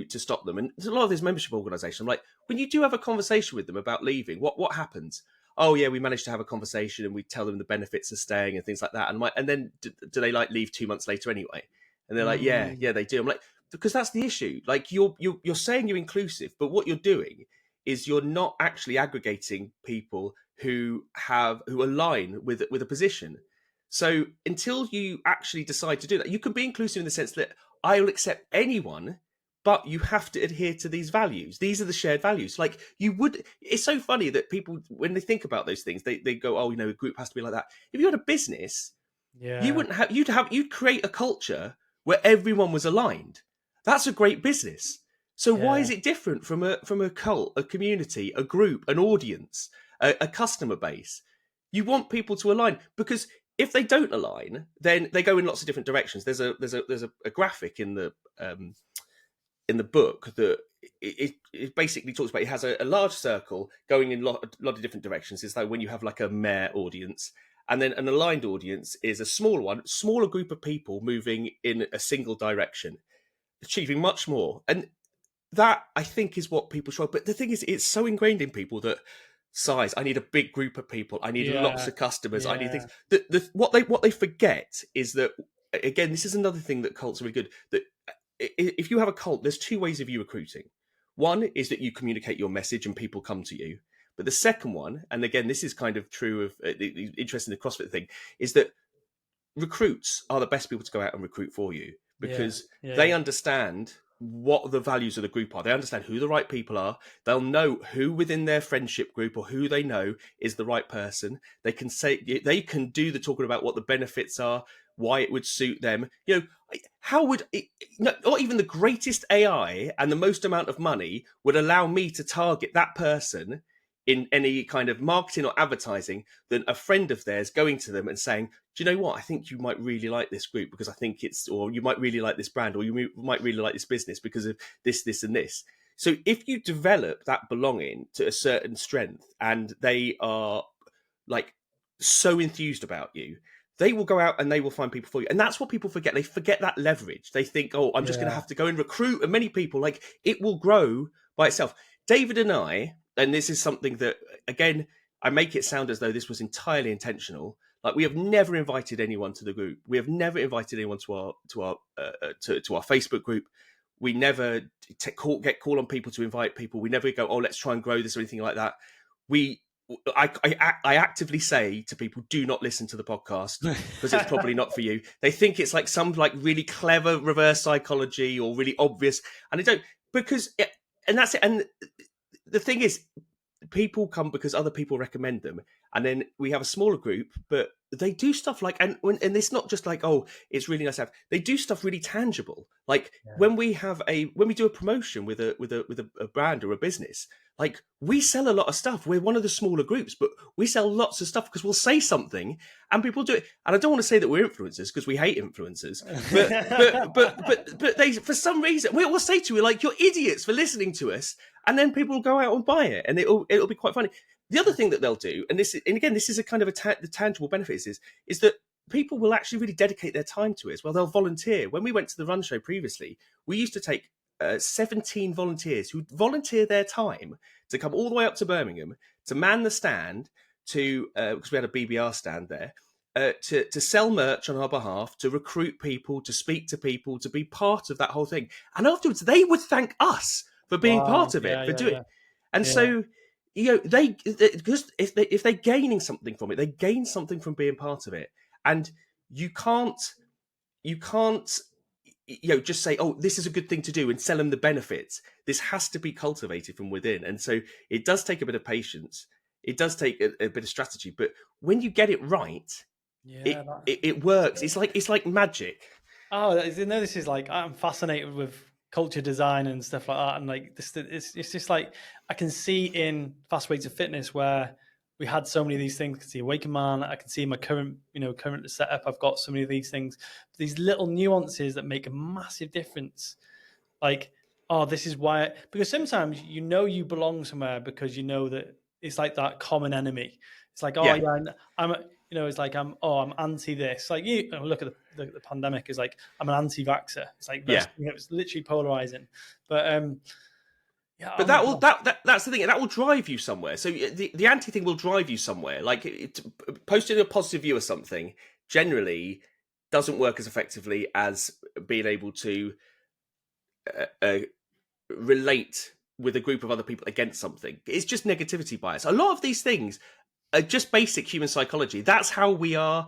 stop them. And there's a lot of these membership organizations, like, when you do have a conversation with them about leaving, what happens? Oh yeah, we managed to have a conversation and we tell them the benefits of staying and things like that. And then do they like leave 2 months later anyway? And they're like, yeah, they do. I'm like, because that's the issue. Like, you're saying you're inclusive, but what you're doing is you're not actually aggregating people who align with a position. So until you actually decide to do that, you can be inclusive in the sense that I will accept anyone, but you have to adhere to these values. These are the shared values. Like, it's so funny that people, when they think about those things, they go, oh, a group has to be like that. If you had a business, you'd create a culture where everyone was aligned. That's a great business. So why is it different from a cult, a community, a group, an audience, a customer base? You want people to align, because if they don't align, then they go in lots of different directions. There's a graphic in the book that it basically talks about. It has a large circle going in a lot of different directions. It's like when you have like a mare audience, and then an aligned audience is a smaller group of people moving in a single direction, achieving much more. And that, I think, is what people try. But the thing is, it's so ingrained in people that size. I need a big group of people. I need lots of customers. I need things. What they forget is that, again, this is another thing that cults are really good. That if you have a cult, there's two ways of you recruiting. One is that you communicate your message and people come to you. But the second one, and again, this is kind of true of interesting, the CrossFit thing, is that recruits are the best people to go out and recruit for you, because they understand what the values of the group are. They understand who the right people are. They'll know who within their friendship group or who they know is the right person. They can do the talking about what the benefits are, why it would suit them. How would it, not even the greatest AI and the most amount of money would allow me to target that person in any kind of marketing or advertising than a friend of theirs going to them and saying, do you know what? I think you might really like this group because I think or you might really like this brand, or you might really like this business because of this, this, and this. So if you develop that belonging to a certain strength and they are like so enthused about you, they will go out and they will find people for you. And that's what people forget. They forget that leverage. They think, oh, I'm just going to have to go and recruit as many people. Like, it will grow by itself. David and I, and this is something that, again, I make it sound as though this was entirely intentional. Like, we have never invited anyone to the group. We have never invited anyone to our Facebook group. We never get call on people to invite people. We never go, oh, let's try and grow this or anything like that. I actively say to people, do not listen to the podcast because it's probably not for you. They think it's like some like really clever reverse psychology or really obvious, and they don't, and that's it. And the thing is, people come because other people recommend them, and then we have a smaller group, but they do stuff like, and it's not just like, oh, it's really nice to have. They do stuff really tangible, like when we do a promotion with a brand or a business. Like, we sell a lot of stuff. We're one of the smaller groups, but we sell lots of stuff because we'll say something and people do it. And I don't want to say that we're influencers because we hate influencers, but they, for some reason, we'll say to you, like, you're idiots for listening to us, and then people will go out and buy it, and it'll be quite funny. The other thing that they'll do, and again, this is a kind of the tangible benefits is that people will actually really dedicate their time to it as well. They'll volunteer. When we went to the run show previously, we used to take 17 volunteers who volunteer their time to come all the way up to Birmingham to man the stand, because we had a BBR stand there, to sell merch on our behalf, to recruit people, to speak to people, to be part of that whole thing. And afterwards, they would thank us for being part of it, for doing it. And so, because if they're gaining something from it, they gain something from being part of it. And you can't just say, oh, this is a good thing to do and sell them the benefits. This has to be cultivated from within. And so it does take a bit of patience. It does take a bit of strategy. But when you get it right, it works. It's like magic. Oh, this is like, I'm fascinated with culture design and stuff like that. And like this, it's just like, I can see in Fast Way to Fitness where we had so many of these things. I can see Awaken Man. I can see my current setup. I've got so many of these things, these little nuances that make a massive difference. Like, oh, this is why. Because sometimes you belong somewhere because you know that it's like that common enemy. It's like, oh Yeah, yeah, I'm it's like I'm anti this. Like look at the pandemic. It's like I'm an anti-vaxxer. It's like yeah. it's literally polarizing. But yeah, oh But my that will god, that's the thing. That will drive you somewhere. So the anti thing will drive you somewhere. Like posting a positive view of something generally doesn't work as effectively as being able to uh, uh, relate with a group of other people against something. It's just negativity bias. A lot of these things are just basic human psychology. That's how we are.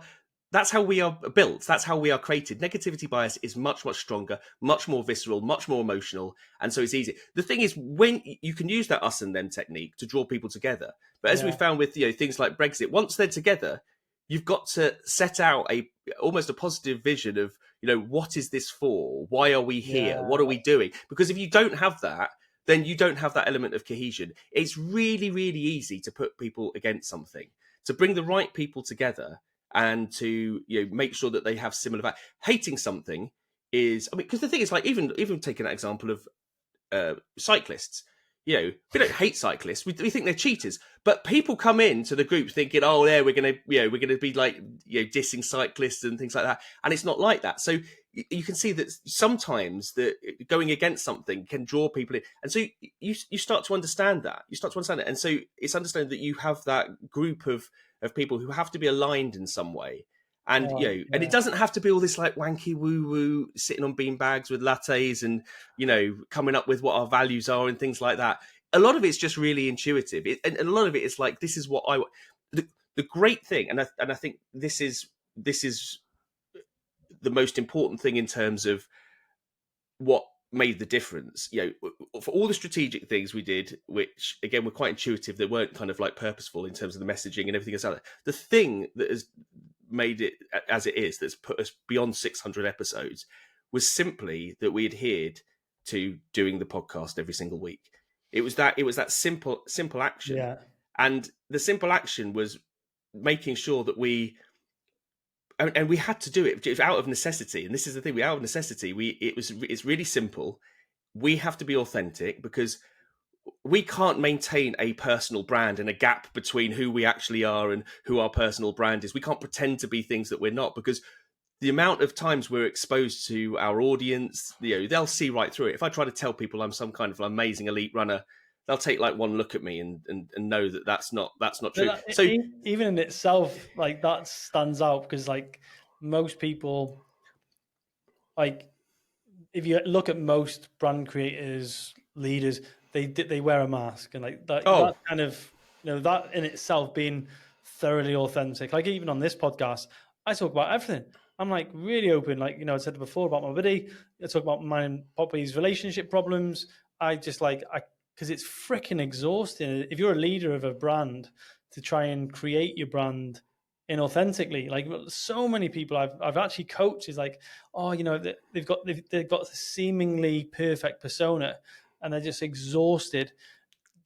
That's how we are built. That's how we are created. Negativity bias is much, much stronger, much more visceral, much more emotional, and so it's easy. The thing is, when you can use that us and them technique to draw people together, but as we yeah, found with things like Brexit, once they're together, you've got to set out a almost a positive vision of what is this for? Why are we here? yeah, What are we doing? Because if you don't have that, then you don't have that element of cohesion. It's really, really easy to put people against something, to bring the right people together and to make sure that they have similar value. Hating something is, I mean, because the thing is, like, even taking that example of cyclists. We don't hate cyclists. We think they're cheaters. But people come into the group thinking, "Oh, yeah, we're gonna be like dissing cyclists and things like that," and it's not like that. So you can see that sometimes that going against something can draw people in, and so you start to understand that. You start to understand it, and so it's understanding that you have that group of people who have to be aligned in some way. And oh, and it yeah. doesn't have to be all this like wanky woo woo sitting on bean bags with lattes and coming up with what our values are and things like that. A lot of it's just really intuitive, and a lot of it is like, this is what I want. The great thing, and I think this is the most important thing in terms of what made the difference. For all the strategic things we did, which again were quite intuitive, they weren't kind of like purposeful in terms of the messaging and everything else. The thing that has made it as it is, that's put us beyond 600 episodes, was simply that we adhered to doing the podcast every single week. It was that simple action, Yeah. and the simple action was making sure that and we had to do it out of necessity. And this is the thing: out of necessity, it's really simple. We have to be authentic because we can't maintain a personal brand and a gap between who we actually are and who our personal brand is. We can't pretend to be things that we're not, because the amount of times we're exposed to our audience, they'll see right through it. If I try to tell people I'm some kind of amazing elite runner, they'll take like one look at me and know that that's not But true. So even in itself, like that stands out because like most people, like if you look at most brand creators, leaders, they wear a mask, and like that oh kind of that in itself being thoroughly authentic. Like even on this podcast, I talk about everything. I'm like really open. Like I said before about my buddy. I talk about mine and Poppy's relationship problems. I just because it's freaking exhausting. If you're a leader of a brand, to try and create your brand inauthentically, like so many people I've actually coached is like, oh, they've got a seemingly perfect persona and they're just exhausted.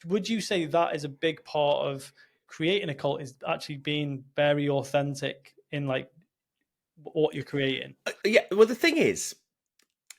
Would you say that is a big part of creating a cult, is actually being very authentic in like what you're creating? yeah. Well, the thing is,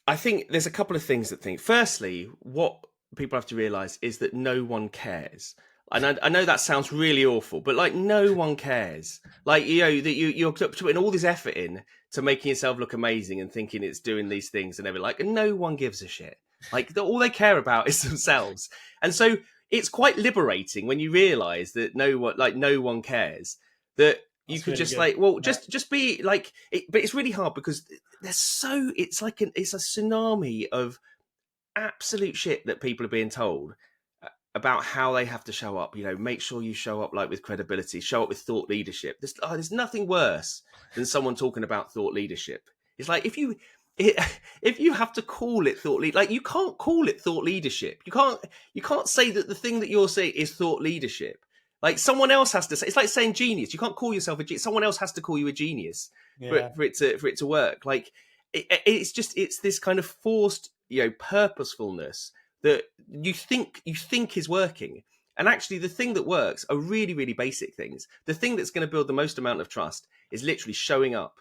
I think there's a couple of things that think. Firstly, what people have to realize is that no one cares. And I know that sounds really awful, but like no one cares. Like that you're putting all this effort in to making yourself look amazing and thinking it's doing these things and everything. Like, and no one gives a shit. Like all they care about is themselves. And so it's quite liberating when you realize that no one cares. That you That's could really just good. like, well, Yeah. just be like it. But it's really hard because it's like it's a tsunami of absolute shit that people are being told about how they have to show up. Make sure you show up like with credibility, show up with thought leadership. There's nothing worse than someone talking about thought leadership. It's like if you have to call it thought lead, like you can't call it thought leadership. You can't say that the thing that you're saying is thought leadership. Like someone else has to say. It's like saying genius. You can't call yourself a genius. Someone else has to call you a genius Yeah. for it to work. Like it's this kind of forced purposefulness that you think is working, and actually the thing that works are really, really basic things. The thing that's going to build the most amount of trust is literally showing up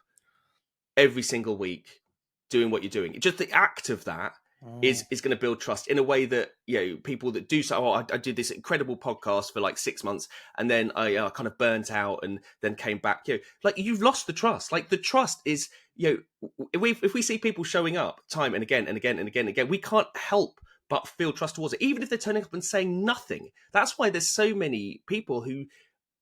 every single week, doing what you're doing. Just the act of that is going to build trust in a way that, people that do so. I did this incredible podcast for like 6 months, and then I kind of burnt out, and then came back. Like, you've lost the trust. Like, the trust is, if we see people showing up time and again and again and again and again, we can't help but feel trust towards it, even if they're turning up and saying nothing. That's why there's so many people who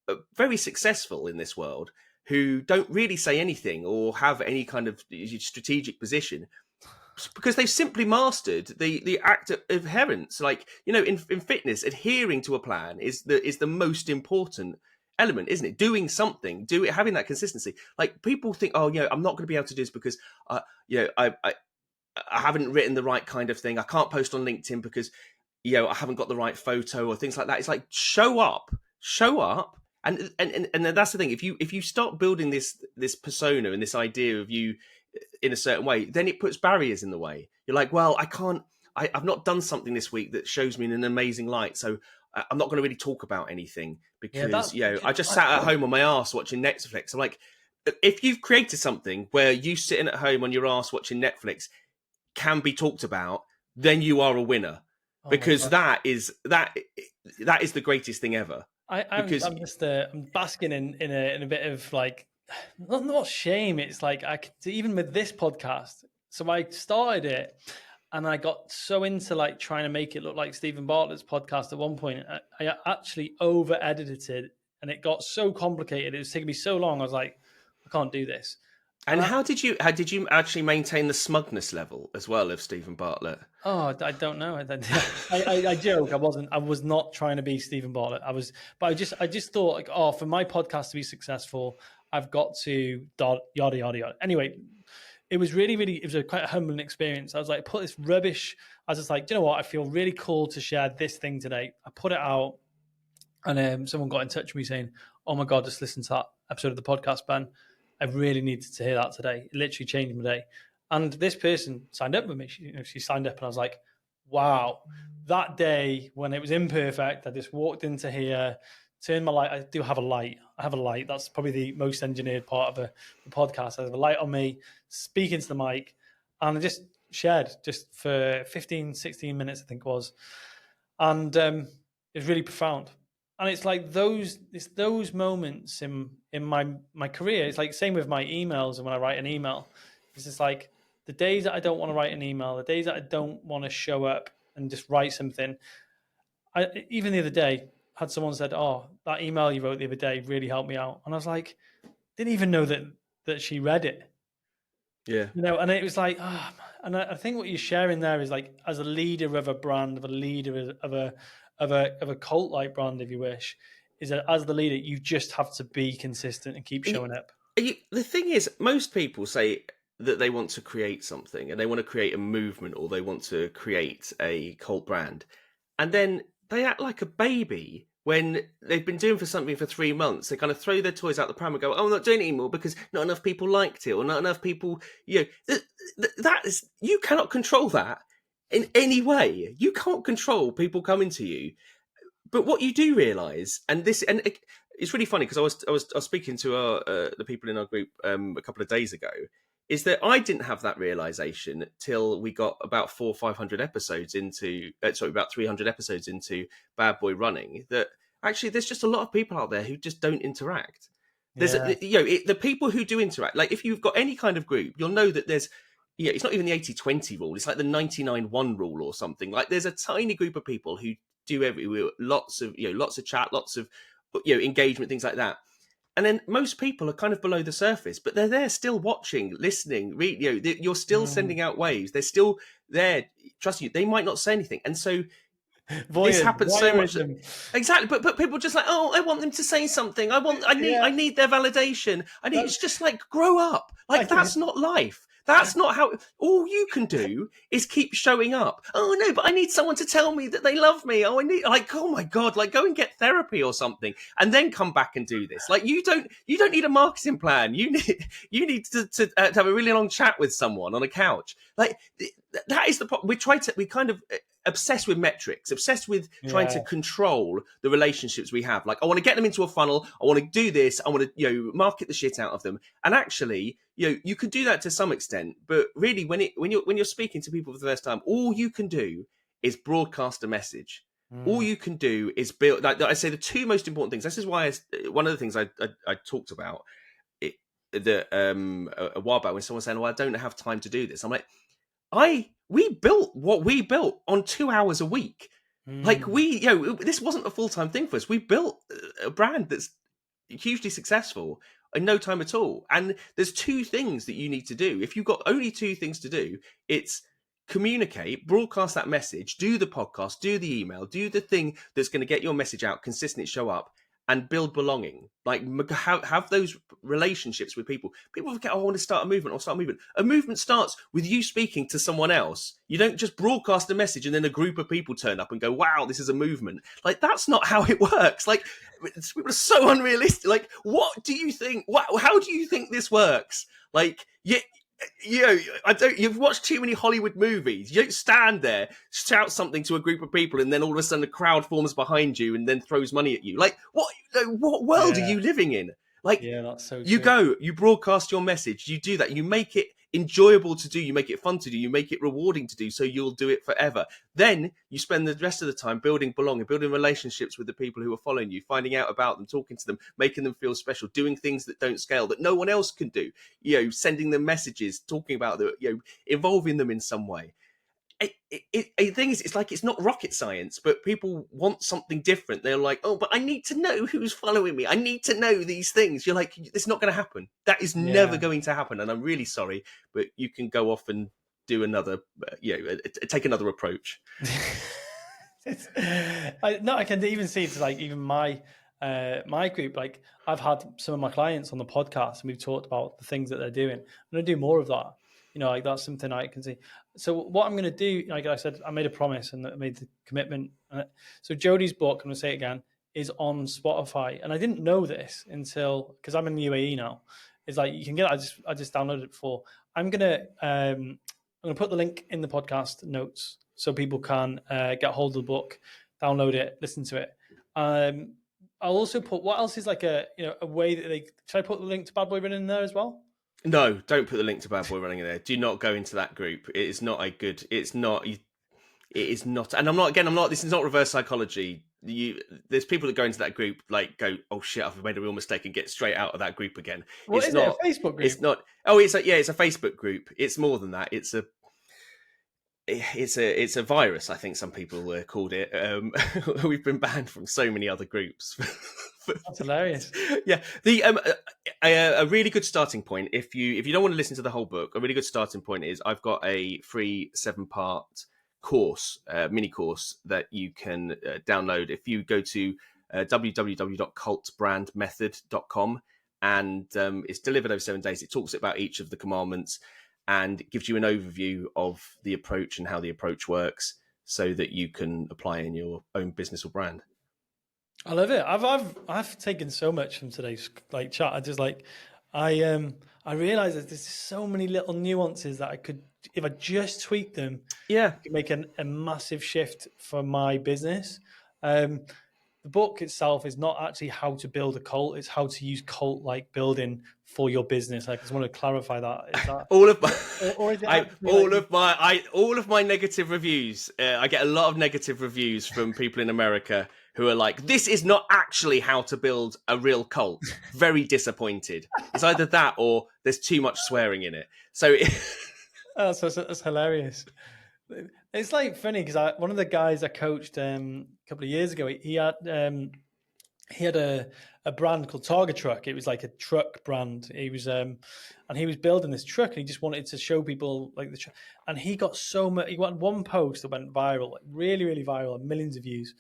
are very successful in this world who don't really say anything or have any kind of strategic position, because they've simply mastered the act of adherence. Like, in fitness, adhering to a plan is the most important element, isn't it? Doing something, having that consistency. Like, people think, I'm not going to be able to do this because I haven't written the right kind of thing. I can't post on LinkedIn because I haven't got the right photo or things like that. It's like, show up, and that's the thing. If you start building this persona and this idea of you in a certain way, then it puts barriers in the way. You're like, well, I've not done something this week that shows me in an amazing light, so I'm not going to really talk about anything because I just sat at home on my arse watching Netflix. I'm like, if you've created something where you sitting at home on your arse watching Netflix can be talked about, then you are a winner, because that is the greatest thing ever. I'm basking in a bit of like, not shame. It's like, even with this podcast. So I started it, and I got so into like trying to make it look like Stephen Bartlett's podcast at one point. I actually over edited it, and it got so complicated. It was taking me so long. I was like, I can't do this. And how did you actually maintain the smugness level as well of Stephen Bartlett? Oh, I don't know. I joke. I was not trying to be Stephen Bartlett. But I just thought, like, for my podcast to be successful, I've got to yada yada yada. Anyway, it was it was quite a humbling experience. I was like, put this rubbish. I was just like, do you know what? I feel really cool to share this thing today. I put it out, and someone got in touch with me saying, "Oh my God, just listen to that episode of the podcast, Ben. I really needed to hear that today. It literally changed my day." And this person signed up with me. She signed up, and I was like, wow. That day when it was imperfect, I just walked into here, turned my light. I do have a light. I have a light. That's probably the most engineered part of the podcast. I have a light on me, speaking to the mic, and I just shared just for 15, 16 minutes, I think it was. And it was really profound. And it's like those moments in my career. It's like same with my emails, and when I write an email, it's just like the days that I don't want to write an email, the days that I don't want to show up and just write something. Even the other day, had someone said, "Oh, that email you wrote the other day really helped me out," and I was like, didn't even know that she read it. Yeah, and it was like, and I think what you're sharing there is like, as a leader of a brand, of a leader of a cult-like brand, if you wish, is that as the leader, you just have to be consistent and keep showing up. The thing is, most people say that they want to create something, and they want to create a movement, or they want to create a cult brand, and then they act like a baby when they've been doing something for 3 months. They kind of throw their toys out the pram and go, "Oh, I'm not doing it anymore because not enough people liked it, or not enough people." That is, you cannot control that in any way. You can't control people coming to you. But what you do realise, and it's really funny, because I was speaking to the people in our group a couple of days ago, is that I didn't have that realization till we got about 400 or 500 episodes into, about 300 episodes into Bad Boy Running, that actually there's just a lot of people out there who just don't interact. There's the people who do interact. Like, if you've got any kind of group, you'll know that there's, it's not even the 80-20 rule. It's like the 99-1 rule or something. Like, there's a tiny group of people who do lots of chat, lots of engagement, things like that. And then most people are kind of below the surface, but they're there still watching, listening. You're still sending out waves. They're still there. Trust you, they might not say anything. And so this happens so much. Exactly, but people are just like, "Oh, I want them to say something. I need their validation. It's just like, grow up. Like, that's not life. That's not how. All you can do is keep showing up. Oh no, but I need someone to tell me that they love me. Oh, I need, like, oh my God, like, go and get therapy or something, and then come back and do this. Like, you don't need a marketing plan. You need to have a really long chat with someone on a couch. Like, that is the problem. We kind of obsessed with metrics, obsessed with trying to Yeah. control the relationships we have. Like, I want to get them into a funnel. I want to do this. I want to, market the shit out of them. And actually, you can do that to some extent, but really, when you're speaking to people for the first time, all you can do is broadcast a message. All you can do is build. Like I say, the two most important things. This is why one of the things I talked about it a while back when someone was saying, "Well, I don't have time to do this." I'm like, we built what we built on 2 hours a week. Like this wasn't a full-time thing for us. We built a brand that's hugely successful in no time at all. And there's two things that you need to do. If you've got only two things to do, it's communicate, broadcast that message, do the podcast, do the email, do the thing that's going to get your message out, consistently show up, and build belonging. Like, have those relationships with people. People forget, I want to start a movement or start a movement. A movement starts with you speaking to someone else. You don't just broadcast a message and then a group of people turn up and go, wow, this is a movement. Like, that's not how it works. Like, people are so unrealistic. Like, what do you think? How do you think this works? Like, you've watched too many Hollywood movies. You don't stand there, shout something to a group of people, and then all of a sudden a crowd forms behind you and then throws money at you. Like, what world are you living in? Like, that's so you true. you broadcast your message, you do that, you make it enjoyable to do, you make it fun to do, you make it rewarding to do, so you'll do it forever. Then you spend the rest of the time building belonging, building relationships with the people who are following you, finding out about them, talking to them, making them feel special, doing things that don't scale, that no one else can do, sending them messages, talking about them, involving them in some way. The thing is, it's like, it's not rocket science, but people want something different. They're like, oh, but I need to know who's following me. I need to know these things. You're like, it's not going to happen. That is never going to happen. And I'm really sorry, but you can go off and do another, take another approach. I can even see it's like even my group. Like, I've had some of my clients on the podcast and we've talked about the things that they're doing. I'm going to do more of that. Like, that's something I can see. So what I'm going to do, like I said, I made a promise and I made the commitment. So Jody's book, I'm going to say it again, is on Spotify. And I didn't know this until, because I'm in the UAE now. It's like, you can get it. I just downloaded it before. I'm going to put the link in the podcast notes so people can get hold of the book, download it, listen to it. I'll also put, what else is like a way that should I put the link to Bad Boy Running in there as well? No, don't put the link to Bad Boy Running in there. Do not go into that group. It is not a good. It is not. And I'm not. This is not reverse psychology. There's people that go into that group, like, go, oh shit, I've made a real mistake, and get straight out of that group again. What it's is not it, a Facebook group? It's not. Oh, it's a Facebook group. It's more than that. It's a virus. I think some people called it. We've been banned from so many other groups. That's hilarious. Yeah, a really good starting point, if you don't want to listen to the whole book, a really good starting point is, I've got a free 7-part course, mini course, that you can download if you go to www.cultbrandmethod.com, and it's delivered over 7 days. It talks about each of the commandments and it gives you an overview of the approach and how the approach works, so that you can apply in your own business or brand. I love it. I've taken so much from today's chat. I just I realize that there's so many little nuances that I could, if I just tweak them, could make a massive shift for my business. The book itself is not actually how to build a cult; it's how to use cult-like building for your business. I just want to clarify that. Is that all of my negative reviews? I get a lot of negative reviews from people in America who are like, this is not actually how to build a real cult. Very disappointed. It's either that or there's too much swearing in it. So that's hilarious. It's like funny because one of the guys I coached a couple of years ago, he had a brand called Target Truck. It was like a truck brand. He was and he was building this truck, and he just wanted to show people like the truck. And he got so much. He got one post that went viral, like really, really viral, and millions of views.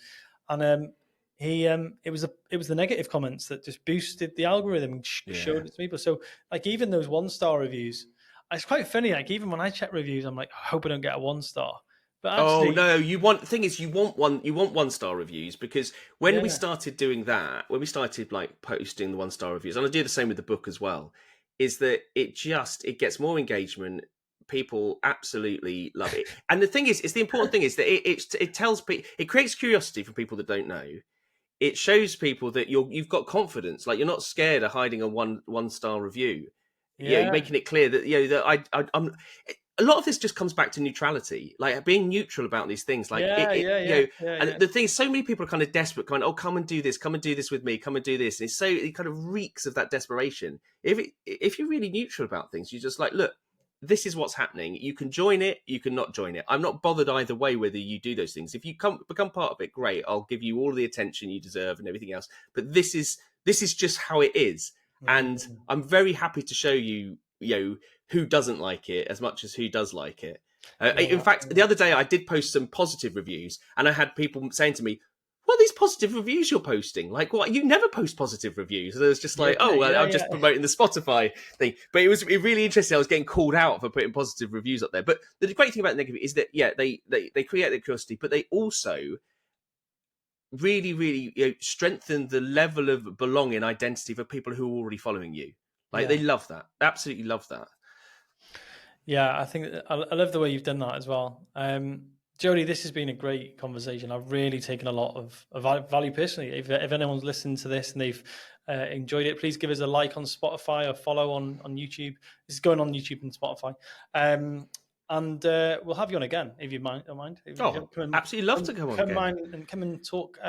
And it was the negative comments that just boosted the algorithm and showed it to people. So like, even those 1-star reviews, it's quite funny. Like, even when I check reviews, I'm like, I hope I don't get a 1-star. But actually, you want 1-star reviews, because when we started doing that, when we started like posting the 1-star reviews, and I do the same with the book as well, is that it gets more engagement. people absolutely love it. And the thing is, the important thing is that it tells people, it creates curiosity for people that don't know. It shows people that you've got confidence, like you're not scared of hiding a one star review. You're making it clear that I'm. A lot of this just comes back to neutrality, like being neutral about these things. Like and the thing is, so many people are kind of desperate, kind of, oh, come and do this with me, come and do this. And it kind of reeks of that desperation. If you're really neutral about things, you're just like, look, this is what's happening. You can join it, you can not join it. I'm not bothered either way whether you do those things. If you become part of it, great. I'll give you all the attention you deserve and everything else. But this is just how it is, and I'm very happy to show you, who doesn't like it as much as who does like it. In fact, the other day I did post some positive reviews, and I had people saying to me, what are these positive reviews you're posting? Like, what? You never post positive reviews. And it was just like, I'm just promoting the Spotify thing. But it was really interesting. I was getting called out for putting positive reviews up there. But the great thing about negative is that, they create the curiosity, but they also really, really strengthen the level of belonging, identity for people who are already following you. Like, they love that. Absolutely love that. Yeah, I think I love the way you've done that as well. Jody, this has been a great conversation. I've really taken a lot of value personally. If anyone's listened to this and they've enjoyed it, please give us a like on Spotify or follow on YouTube. This is going on YouTube and Spotify. And we'll have you on again if you don't mind. Absolutely love to come on again. Come and talk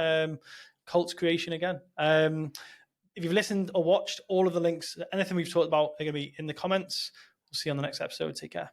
cult creation again. If you've listened or watched, all of the links, anything we've talked about are going to be in the comments. We'll see you on the next episode. Take care.